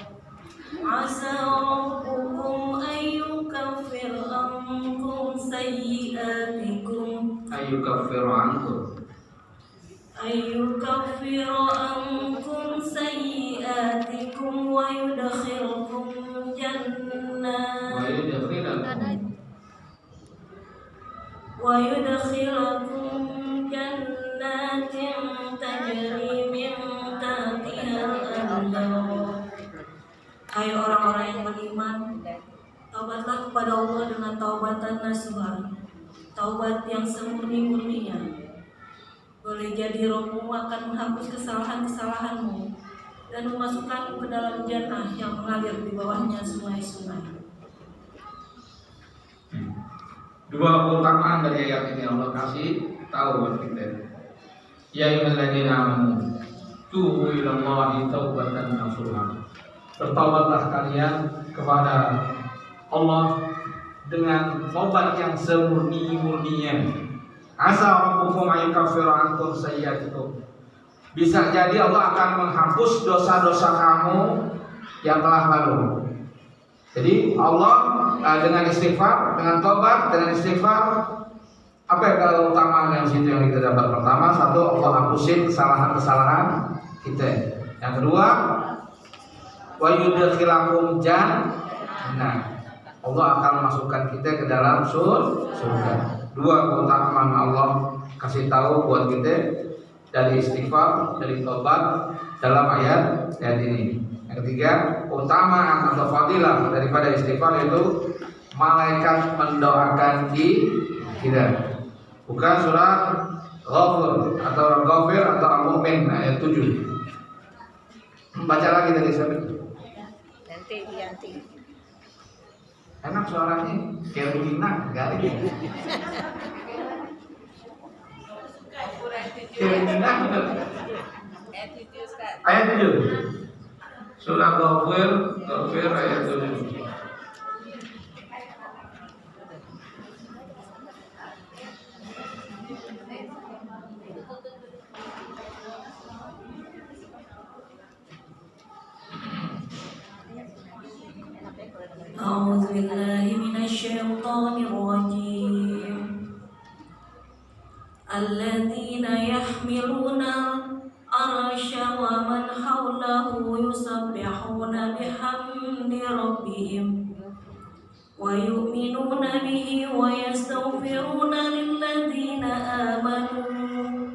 B: Asa rabbukum ayyukaffir ankum sayyi'atikum wa yudkhilukum jannatin tajri min tahtihal anhar. Hai orang-orang yang beriman, taubatlah kepada Allah dengan taubatan nasuha, taubat yang semurni-murninya. Boleh jadi Rohmu akan menghapus kesalahan-kesalahanmu dan memasukkanmu ke dalam jannah yang mengalir di bawahnya sungai-sungai.
D: Dua keutamaan dari ayat ini Allah kasih tahu buat kita. Ya ayyuhalladzina amanu tubu ilallahi taubatan nasuha. Bertaubatlah kalian kepada Allah dengan taubat yang semurni-murninya. Asa rabbukum ayyukaffira ankum sayyi'atikum. Bisa jadi Allah akan menghapus dosa-dosa kamu yang telah lalu. Jadi Allah dengan istighfar, dengan taubat, dengan istighfar, apa yang keutamaan yang situ yang kita dapat? Pertama, satu, Allah hapusin kesalahan-kesalahan kita. Yang kedua, wa yudkhilakum jannah. Allah akan masukkan kita ke dalam surga. Dua keutamaan Allah kasih tahu buat kita dari istighfar, dari taubat dalam ayat ini. Yang ketiga, keutamaan atau fadilah daripada istighfar itu malaikat mendoakan kita. Bukan surah Ghafir atau Ghafir atau Al-Mu'min ayat 7. Baca lagi tadi sampai. Nanti. Enak suaranya, kayak Rina, garing. Kayak Rina, ayat 7. Surah Ghafir ayat 7.
B: A'udzubillahi minasyaitonirrajim. Alladzina yahmiluna al-arsya wa man hawlahu yusabbihuna bihamdi rabbihim wa yu'minuna bihi wa yastaghfiruna lilladzina amanu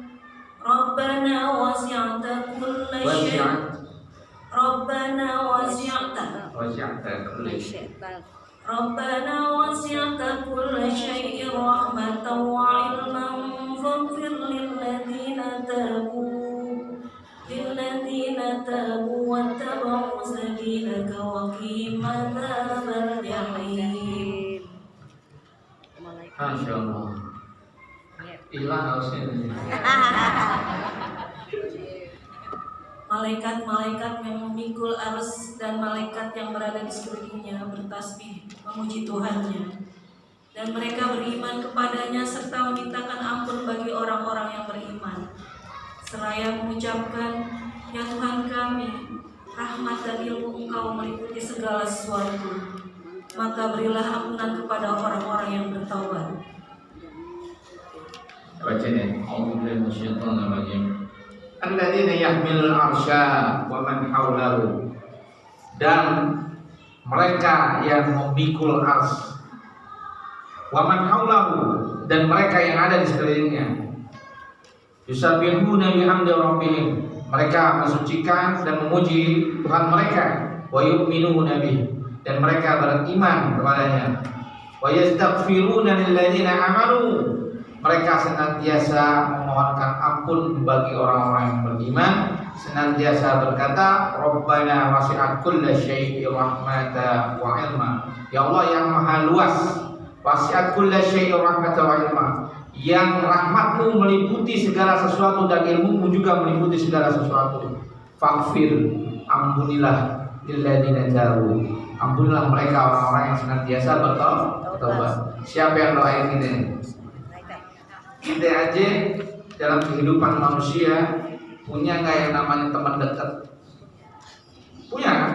B: Rabbana wasi'ta kulla syai'in Rabbana wasi'ta kulla syai'in rahmatan wa ilman faghfir lilladzina tabu wattaba'u sabilaka wa qihim adzabal jahim.
D: Masya Allah. Ilah harusnya.
B: Malaikat-malaikat yang memikul arus dan malaikat yang berada di sekelilingnya bertasbih memuji Tuhannya, dan mereka beriman kepadanya serta memintakan ampun bagi orang-orang yang beriman, seraya mengucapkan, ya Tuhan kami, rahmat dan ilmu Engkau meliputi segala sesuatu, maka berilah ampunan kepada orang-orang yang bertaubat.
D: Baca nih, A'udzubillahi minasyaitonir rajim. Alladzina yahmilul arsya wa man hawlahu. Dan mereka yang memikul ars, wa man hawlahu, dan mereka yang ada di sekelilingnya, yusabbihuna bihamdi rabbihim, mereka mensucikan dan memuji Tuhan mereka, wa yu'minuna bihi, dan mereka beriman kepadanya, wa yastaghfiruna lilladzina amanu, mereka senantiasa memohonkan ampun bagi orang-orang yang beriman, senantiasa berkata, Rabbana wasi'at kulla syai'in rahmatan wa ilma. Ya Allah yang maha luas, wasi'at kulla syai'in rahmatan wa ilma.
E: yang rahmatmu meliputi segala sesuatu dan ilmumu juga meliputi segala sesuatu. Faghfir, ampunilah lilladzina tabu, ampunilah mereka orang-orang yang senantiasa bertobat. Siapa yang doain kita? Kita aja dalam kehidupan manusia punya nggak yang namanya teman dekat? Punya kan?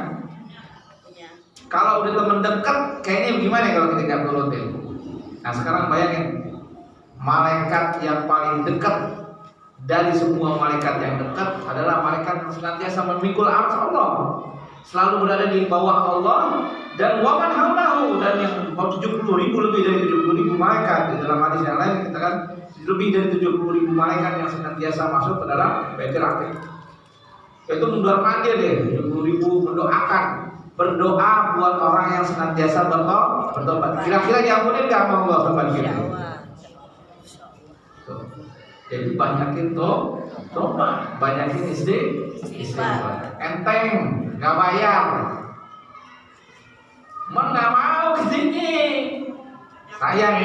B: Punya.
E: Kalau udah teman dekat, kayaknya gimana kalau kita nggak turutin? Nah sekarang bayangin, malaikat yang paling dekat dari semua malaikat yang dekat adalah malaikat yang senantiasa memikul arsy Allah, selalu berada di bawah Allah, dan waman haulahu, dan yang 70.000 lebih dari 70.000 malaikat. Di dalam hadis yang lain kita kan lebih dari 70.000 malaikat yang senantiasa masuk ke dalam Baitul Atiq. Itu mundar mandir deh, 70.000 mendoakan, berdoa buat orang yang senantiasa bertobat. Kira-kira diampuni nggak sama Allah sobat kita? Jadi banyakin tobat, banyakin istighfar. Enteng, nggak bayar. Nggak mau kesini. Sayang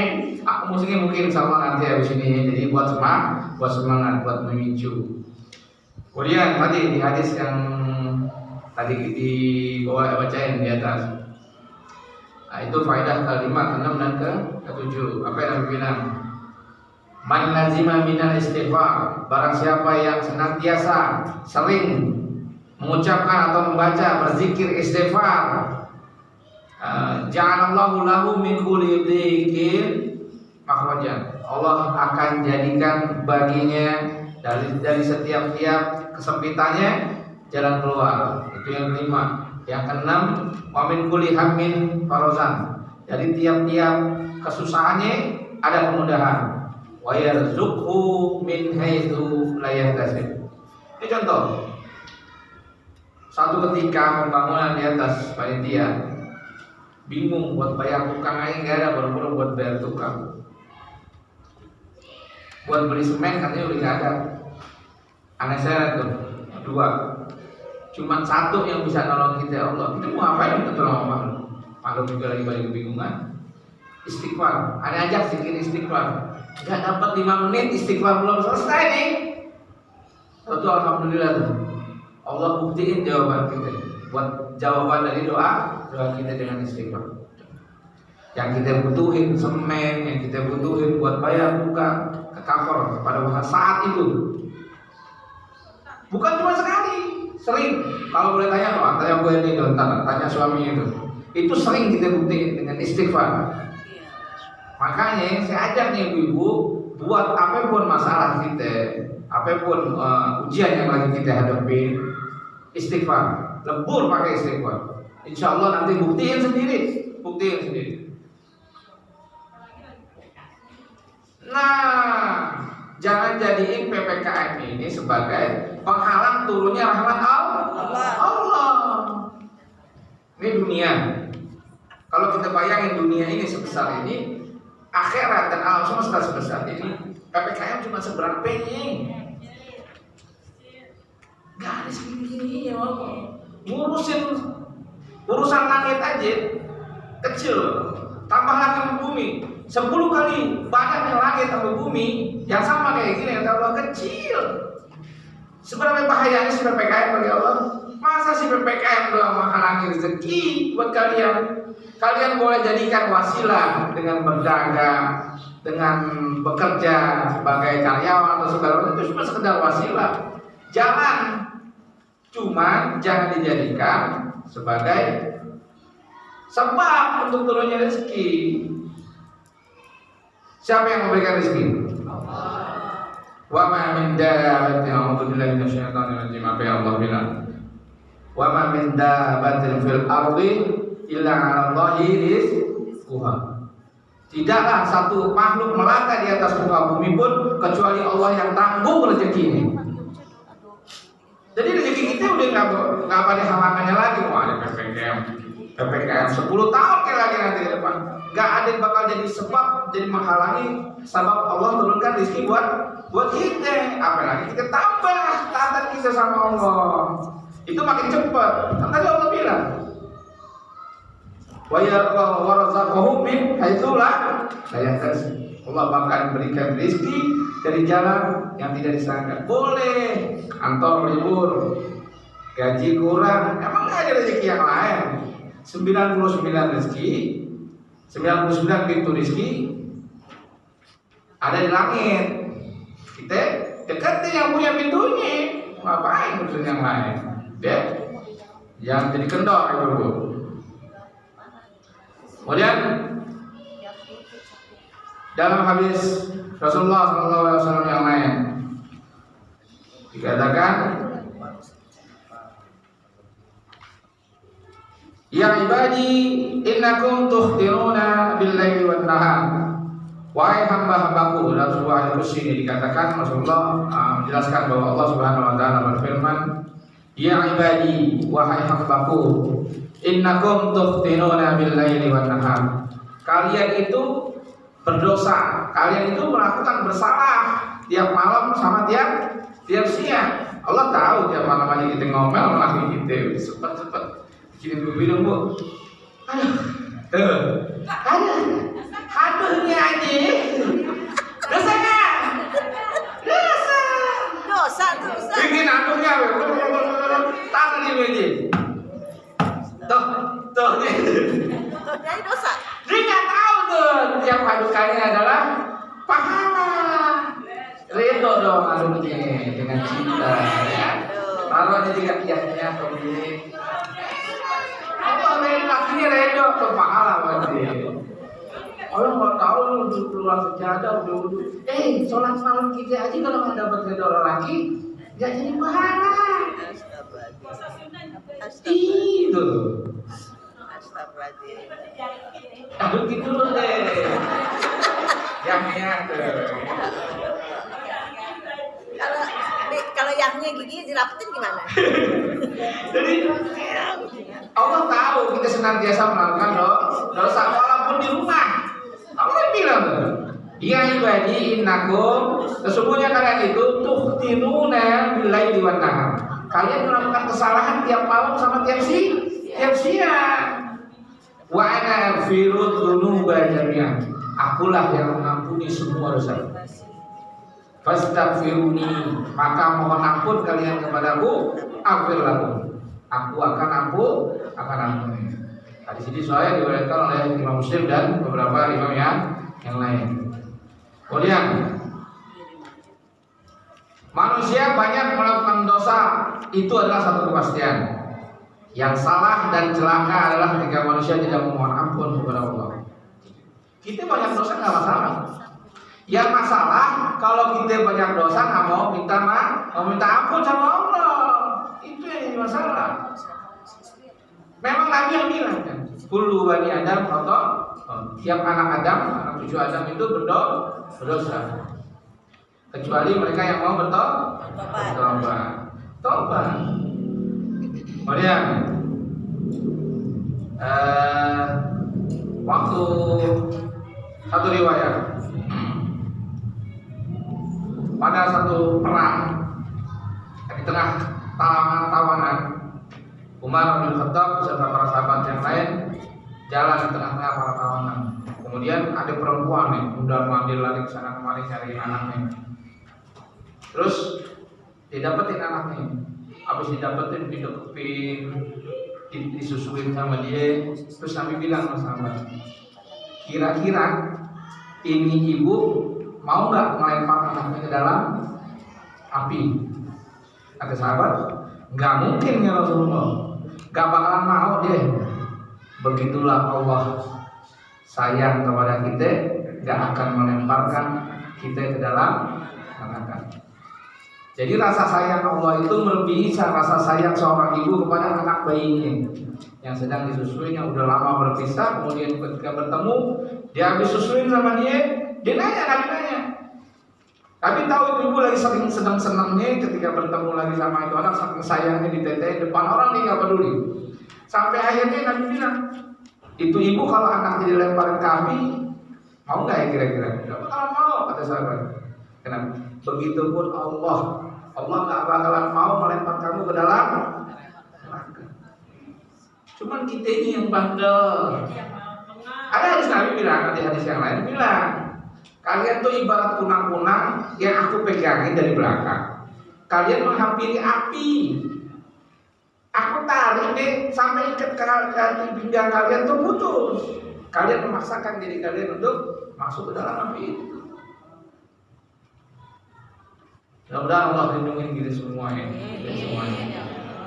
E: aku musiknya mungkin sama nanti habis ini. Jadi buat semangat, buat memicu. Kemudian tadi di hadis yang tadi di bawah bacain di atas. Nah, itu faedah ke-5, ke-6 dan ke-7. Apa yang bilang? Man lazima minal istighfar, barang siapa yang senantiasa sering mengucapkan atau membaca berzikir istighfar, ja'alallahu lahu min kulli dzikir makhrajan. Allah akan jadikan baginya dari setiap kesempitannya jalan keluar. Itu yang ke-5. Yang ke-6, wa min kulli hammin farozan. Dari tiap-tiap kesusahannya ada kemudahan. Wa yarzuqhu min haitsu la yahtasib. Ini contoh. Suatu ketika pembangunan di atas panitia bingung buat bayar tukang aja nggak ada, baru buat bayar tukang. Buat beli semen katanya udah nggak ada. Anak saya tuh 2, cuma 1 yang bisa nolong kita, ya Allah. Kita mau ngapain untuk tolong makhluk juga lagi banyak kebingungan. Istighfar, aneh ajak sedikit istighfar. Gak dapat 5 menit istighfar belum selesai nih. Tentu alhamdulillah tuh. Allah buktiin jawaban kita. Buat jawaban dari doa kita dengan istighfar. Yang kita butuhin semen, yang kita butuhin buat bayar buka ke cover pada saat itu. Bukan cuma sekali, sering. Kalau boleh tanya tanya gue ini dong, tanya suami itu. Itu sering kita buktiin dengan istighfar. Makanya saya ajak nih ibu-ibu, buat apapun masalah kita, apapun ujian yang lagi kita hadapi, istighfar, lebur pakai istighfar. Insya Allah nanti buktiin sendiri. Nah, jangan jadiin PPKM ini sebagai penghalang turunnya rahmat Allah. Ini dunia. Kalau kita bayangin dunia ini sebesar ini, akhirat dan alam semesta sebesar ini, PPKM cuma seberapa ini? Gak ada segini ya Allah. Ngurusin urusan langit aja kecil, tambah lagi bumi 10 kali banyaknya langit sama bumi yang sama kayak gini, kata Allah, kecil. Seberapa bahayanya si PPKM bagi Allah? Masa si PPKM doang menghalangi rezeki buat kalian? Kalian boleh jadikan wasilah dengan berdagang, dengan bekerja sebagai karyawan atau segala itu cuma sekedar wasilah. Cuma jangan dijadikan sebagai sebab untuk turunnya rezeki. Siapa yang memberikan rezeki? Allah. Wa ma min dabbatin, a'udzu billahi minasyaitonir rajim. Apa yang Allah bilang? Wa ma min dabbatin fil ardi illa 'ala Allahi rizquha. Tidaklah satu makhluk melata di atas muka bumi pun kecuali Allah yang tanggung rezekinya. Jadi rezeki kita udah nggak ada halangannya lagi. Mau ada PPKM 10 tahun kayak lagi nanti ke depan. Nggak ada yang bakal jadi sebab, jadi menghalangi sebab Allah turunkan rezeki buat kita. Apalagi kita tambah taatan kita sama Allah, itu makin cepat. Kan tadi Allah bilang, wa yarzuquhum min haitsu la yahtasib. Allah bahkan berikan rezeki dari jalan yang tidak disangka. Boleh kantor libur, gaji kurang, emang nggak ada rezeki yang lain. 99 rezeki, 99 pintu rezeki ada di langit. Kita dekati yang punya pintunya, ngapain urusan yang lain? Deh, yang jadi kendor itu. Kemudian dalam hadis Rasulullah SAW yang lain dikatakan, ya ibadi innakum tukhtiruna bil-laili wan-nahar. Wahai hamba-hambaku, dalam sebuah ayat kursi ini dikatakan Rasulullah menjelaskan bahwa Allah Subhanahu wa taala berfirman, ya ibadi, wahai hambaku, innakum tukhtiruna bil-laili wan-nahar. Kalian itu berdosa, kalian itu melakukan bersalah tiap malam sama tiap siang. Allah tahu tiap malam aja kita ngomel lagi kita cepet bikin minum bu. Aduhnya aja. Dosa nggak? Dosa. Bikin aduhnya, tangan ini aja. Tuh
F: Jadi dosa.
E: Dia nggak tahu tuh tiap adukannya adalah pahala. Ridho dong aduknya dengan cinta ya. Lalu ada juga kiasnya pemilik. Apa lakinya ridho ke pahala berarti. Orang nggak tahu untuk keluar sejadah udah. Sholat malam kita aja kalau nggak dapat ridho laki, nggak jadi pahala. Itu. Aduh gitu loh deh. Yang
F: Kalau yaknya gigi dirapetin gimana?
E: Jadi Allah tahu kita senantiasa melakukan dosa walaupun di rumah. Allah bilang, ya ibadi innakum, sesungguhnya kalian itu tukhtinuna bil-laili wan-nahar. Kalian melakukan kesalahan tiap malam sama tiap siang. Wa ana aghfiru dzunuba jami'an. Akulah yang mengampuni semua dosa. Fastaghfiruni, maka mohon ampun kalian kepadaku, aghfir lakum. Aku akan ampuni. Di sini saya diriwayatkan oleh Imam Muslim dan beberapa imam yang lain. Kemudian manusia banyak melakukan dosa, itu adalah satu kepastian. Yang salah dan celaka adalah ketika manusia tidak memohon ampun kepada Allah. Kita banyak dosa nggak masalah. Yang masalah kalau kita banyak dosa nggak mau minta ampun sama Allah. Itu yang jadi masalah. Memang Nabi yang bilang kan, kullu bani Adam khata', tiap anak cucu Adam itu berdosa. Kecuali mereka yang mau bertobat. Kemudian waktu satu riwayat pada satu perang di tengah tawanan, Umar bin Khattab beserta para sahabat yang lain jalan di tengah-tengah para tawanan. Kemudian ada perempuan nih, mondar-mandir lari ke sana kemari cari anaknya. Terus didapetin anaknya. Habis didapetin, didekepin, disusuin sama dia. Terus Nabi bilang sama sahabat, kira-kira ini ibu mau nggak melempar anaknya ke dalam api? Kata sahabat, nggak mungkin ya Rasulullah, nggak bakalan mau deh. Begitulah Allah sayang kepada kita, nggak akan melemparkan kita ke dalam neraka. Jadi rasa sayang Allah itu melebihi rasa sayang seorang ibu kepada anak bayinya yang sedang disusui, yang udah lama berpisah. Kemudian ketika bertemu, dia habis susuin sama dia nanya. Tapi tahu itu ibu lagi sedang senangnya ketika bertemu lagi sama itu anak, saking sayangnya ditetein depan orang, dia nggak peduli. Sampai akhirnya Nabi bilang, itu ibu kalau anaknya dilempar kami, mau nggak ya kira-kira? Kalau mau, kata sahabat. Kenapa? Begitupun Allah nggak bakalan mau melempar kamu ke dalam neraka. Cuman kita ini yang bandel. Ada hadis Nabi bilang, ada hadis yang lain bilang, Kalian tuh ibarat kunang-kunang yang aku pegangin dari belakang. Kalian menghampiri api. Aku tarik deh sampai ikat di pinggang kalian tuh putus. Kalian memaksakan diri kalian untuk masuk ke dalam api itu. Mudah-mudahan Allah lindungi kita semuanya.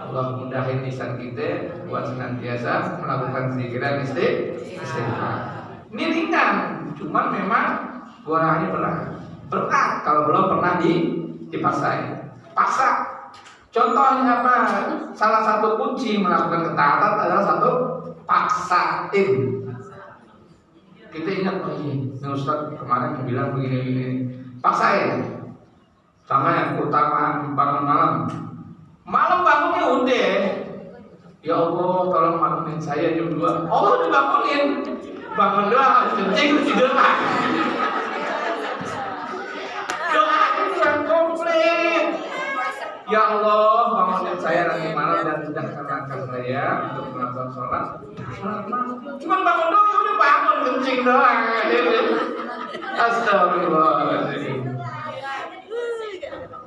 E: Allah mudahin lisan kita buat senantiasa melakukan zikir dan istighfar. Ini ringan, cuman memang suaranya berat kalau belum pernah dipaksain. Paksa. Contohnya apa? Salah satu kunci melakukan ketaatan adalah satu paksain. Kita ingat lagi, Ustaz kemarin bilang begini-begini. Paksain. Sama yang utama bangun malam. Malam bangunnya udah. Ya Allah, tolong bangunin saya jam 2. Allah udah bangunin. Bangun doang, kencing tidur lagi. Doa itu yang komplit. Ya Allah, bangunin saya nanti malam dan mudahkan saya untuk melakukan sholat. Cuma bangun doang, ya udah bangun kencing doang. Astagfirullahaladzim.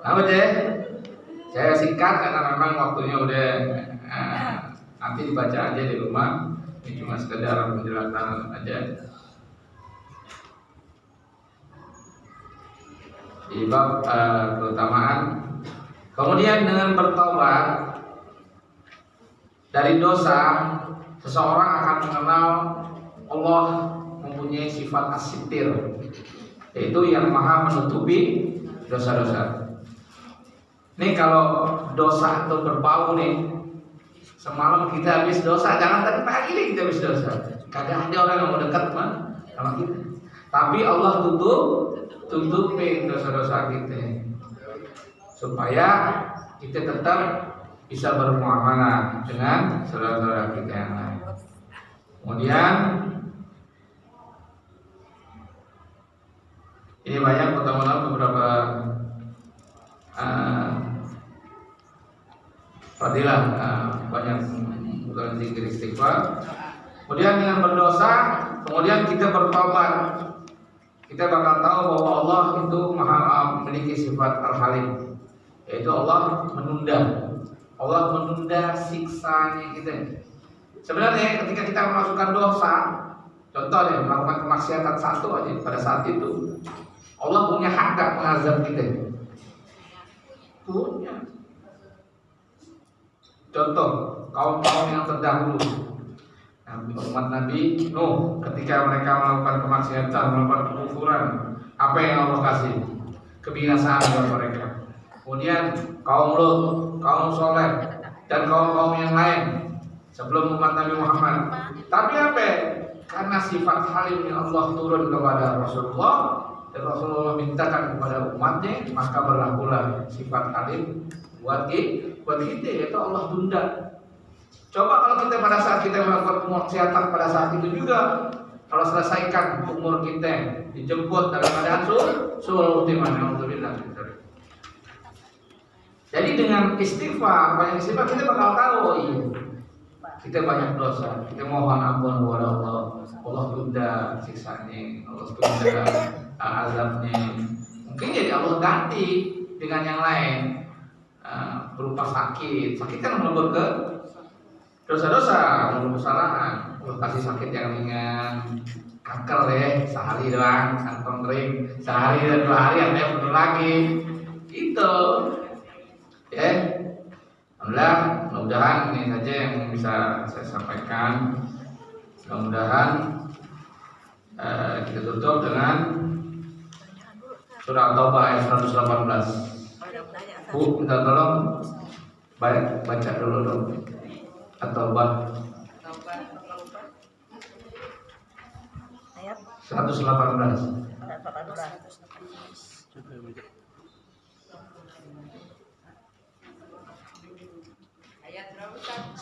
E: Apa deh? Saya singkat karena memang waktunya udah nanti dibaca aja di rumah. Ini cuma sekedar penjelasan aja. Di bab keutamaan. Kemudian dengan bertobat dari dosa, seseorang akan mengenal Allah mempunyai sifat as-sitir, yaitu yang maha menutupi dosa-dosa. Nih kalau dosa itu berbau nih, semalam kita habis dosa, jangan tadi pagi nih kita habis dosa. Kadang ada orang yang mau dekat sama kita, tapi Allah tutupin dosa-dosa kita supaya kita tetap bisa bermuamalah dengan saudara-saudara kita yang lain. Kemudian ini banyak pertemuan beberapa fadilah, banyak bukan zikir istighfar. Kemudian dengan berdosa, kemudian kita bertobat, kita bakal tahu bahwa Allah itu maha memiliki sifat al-halim, yaitu Allah menunda siksanya kita. Sebenarnya ketika kita memasukkan dosa, contohnya melakukan kemaksiatan satu aja pada saat itu, Allah punya hak gak mengazab kita? Punya. Contoh kaum-kaum yang terdahulu, umat Nabi Nuh, ketika mereka melakukan kemaksiatan, melakukan kekufuran, apa yang Allah kasih? Kebinasaan buat mereka. Kemudian kaum Lut, kaum Soleh, dan kaum-kaum yang lain sebelum umat Nabi Muhammad. Tapi apa? Karena sifat halim yang Allah turun kepada Rasulullah dan Rasulullah mintakan kepada umatnya, maka berlakulah sifat halim buat kita, yaitu Allah tunda. Coba kalau kita pada saat kita melakukan kemaksiatan pada saat itu juga, kalau selesaikan umur kita dijemput dalam keadaan sul timah. Jadi dengan istighfar, banyak istighfar, kita bakal tahu, iya, kita banyak dosa, kita mohon ampun kepada Allah. Allah tunda siksanya, Allah tunda azabnya. Mungkin jadi Allah ganti dengan yang lain, berupa sakit. Sakit kan melebur ke dosa-dosa, melebur kesalahan. Allah kasih sakit yang ringan, kanker sehari doang, kantong kering sehari dan 2 hari, ada yang bener lagi. Itu ya, alhamdulillah, mudah-mudahan ini saja yang bisa saya sampaikan. Mudah-mudahan kita tutup dengan surah Taubah ayat 118. Bu, minta tolong baca dulu dong At-Taubah
F: Ayat
E: 118.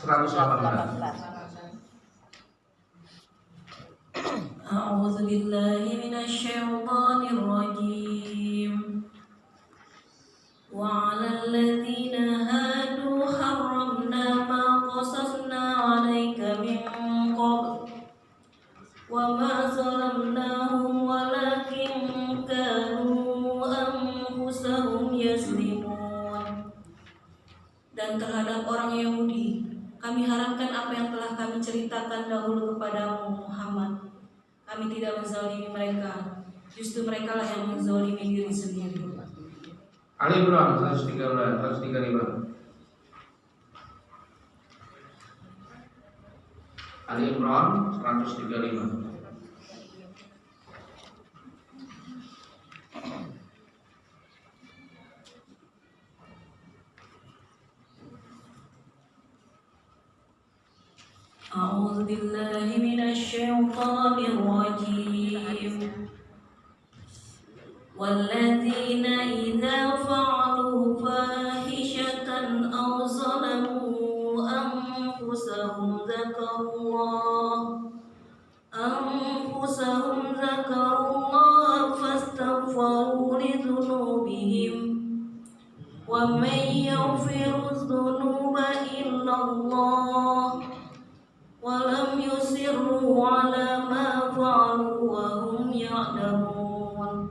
E: 118.
B: A'udzu billahi minasyaitonir rajim. Wa 'alal ladzina hadu harramna ma qasasna 'alaika min qabl wa ma zalamnahum walakin katakan dahulu kepadamu Muhammad, kami tidak menzalimi mereka, justru mereka lah yang menzalimi diri sendiri.
E: Ali Imran 135. Ali Imran 135.
B: أعوذ بالله من الشيطان الرجيم والذين إذا فعلوا فاحشة أو ظلموا أنفسهم ذكروا الله فاستغفروا لذنوبهم ومن يغفر الذنوب إلا الله ولم يصروا على ما فعلوا وهم يعلمون.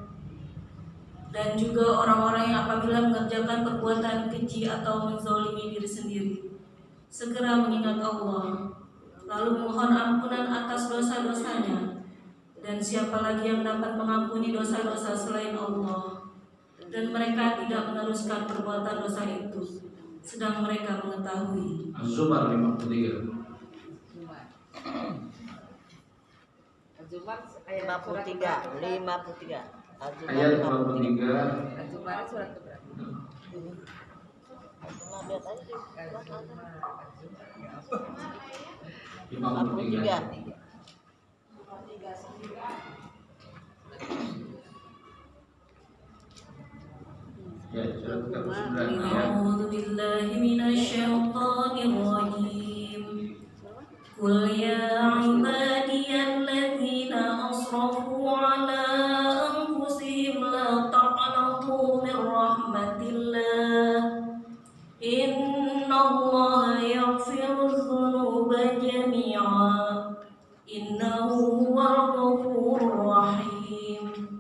B: Dan juga orang-orang yang apabila mengerjakan perbuatan keji atau menzalimi diri sendiri, segera mengingat Allah, lalu mohon ampunan atas dosa-dosanya. Dan siapa lagi yang dapat mengampuni dosa-dosa selain Allah? Dan mereka tidak meneruskan perbuatan dosa itu, sedang mereka mengetahui.
E: Az-Zumar 53.
F: Az-Zumar ayat 53.
E: Ayat 53.
F: Az-Zumar surat keberapa?
E: Ya, surat 39.
B: A'udzu billahi minasyaitonir rajim. Qul ya ibadiyalladzina asrafu ala anfusihim la taqnatu min rahmatillah. Innallaha yaghfiru dzunuba jami'a. Innahu huwal ghafurur rahim.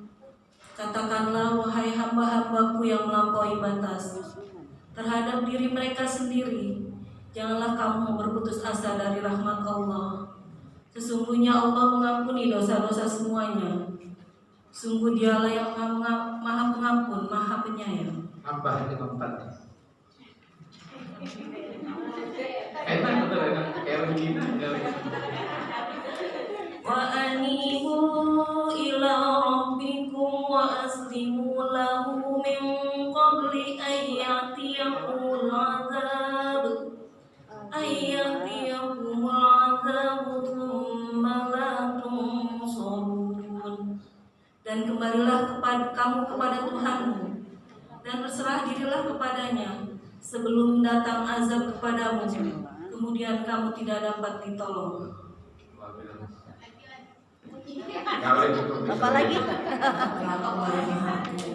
B: Katakanlah wahai hamba-hambaku yang melampaui batas terhadap diri mereka sendiri, janganlah kamu berputus asa dari rahmat Allah. Sesungguhnya Allah mengampuni dosa-dosa semuanya. Sungguh Dialah yang Maha Pengampun, Maha Penyayang.
E: Apa itu keempat? Enak betul, enak kayak begini.
B: Wa anibu ila rabbikum wa aslimu lahu min qabli ayyatiyakumul azab thumma la tunsarun. Dan kembalilah kamu kepada Tuhanmu dan berserah dirilah kepadanya sebelum datang azab kepadamu, kemudian kamu tidak dapat ditolong.
F: Apa lagi?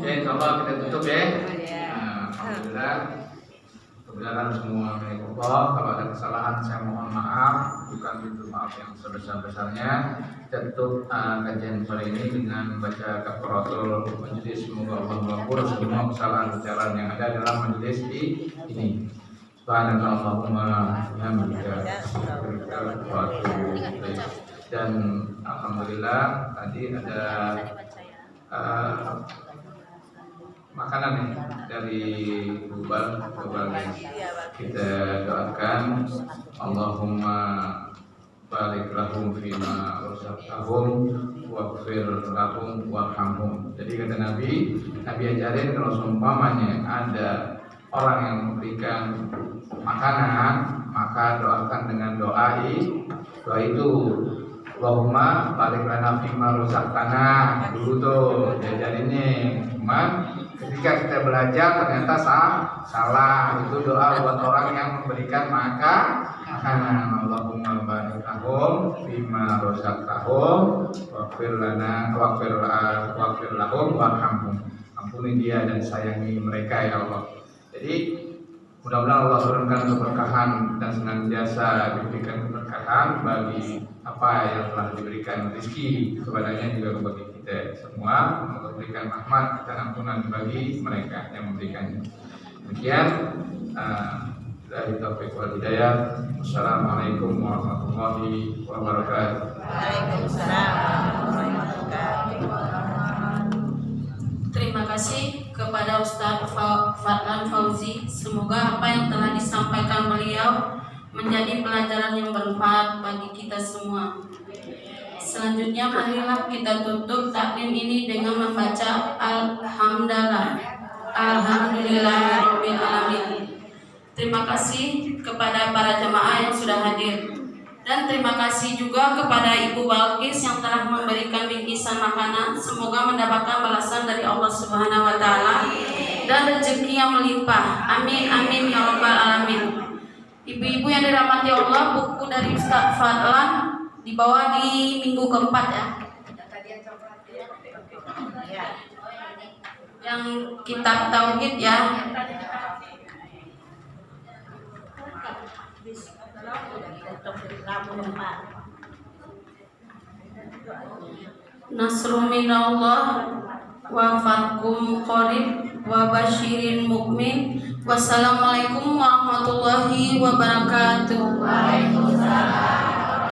E: Ya, insyaallah kita tutup ya. Alhamdulillah. Kebenaran semua milik Allah. Kalau ada kesalahan saya mohon maaf. Bukan itu maaf yang sebesar-besarnya. Kita tutup kajian sore ini dengan baca kafaratul majelis. Semoga Allah mengampuni semua kesalahan-kesalahan yang ada dalam majelis ini. Subhanallahumma wa bihamdika. Dan alhamdulillah tadi ada makanan nih dari Bubal. Kita doakan Allahumma barik lahum fima razaqtahum waghfir lahum warhamhum. Jadi kata Nabi ajarin kalau seumpamanya ada orang yang memberikan makanan, maka doakan dengan doa itu Allahumma barik lana fima razaqtana. Dulu tuh diajarinnya. Cuman ketika kita belajar ternyata salah. Itu doa buat orang yang memberikan makanan. Allahumma barik lahum fima razaqtahum waghfir lahum warhamhum. Ampuni dia dan sayangi mereka ya Allah. Jadi mudah-mudahan Allah turunkan keberkahan dan senantiasa diberikan keberkahan bagi apa yang telah diberikan rezeki kepadanya juga bagi kita semua. Semoga berikan rahmat dan ampunan bagi mereka yang memberikannya. Demikian Billahi taufiq wal hidayah. Wassalamualaikum warahmatullahi wabarakatuh.
F: Waalaikumsalam warahmatullahi wabarakatuh.
A: Terima kasih kepada Ustadz Fadlan Fauzi. Semoga apa yang telah disampaikan beliau menjadi pelajaran yang bermanfaat bagi kita semua. Selanjutnya marilah kita tutup taklim ini dengan membaca Alhamdulillahirabbil alamin. Terima kasih kepada para jemaah yang sudah hadir. Dan terima kasih juga kepada Ibu Balkis yang telah memberikan bingkisan makanan. Semoga mendapatkan balasan dari Allah Subhanahu wa taala dan rezeki yang melimpah. Amin amin ya rabbal alamin. Ibu-ibu yang dirahmati Allah, buku dari Ustadz Fadlan dibawa di minggu keempat ya. Yang kitab tauhid ya. Nasrun minallah wa fatkum qarib wa basyirin mukmin. Wassalamualaikum warahmatullahi wabarakatuh.
C: Waalaikumsalam.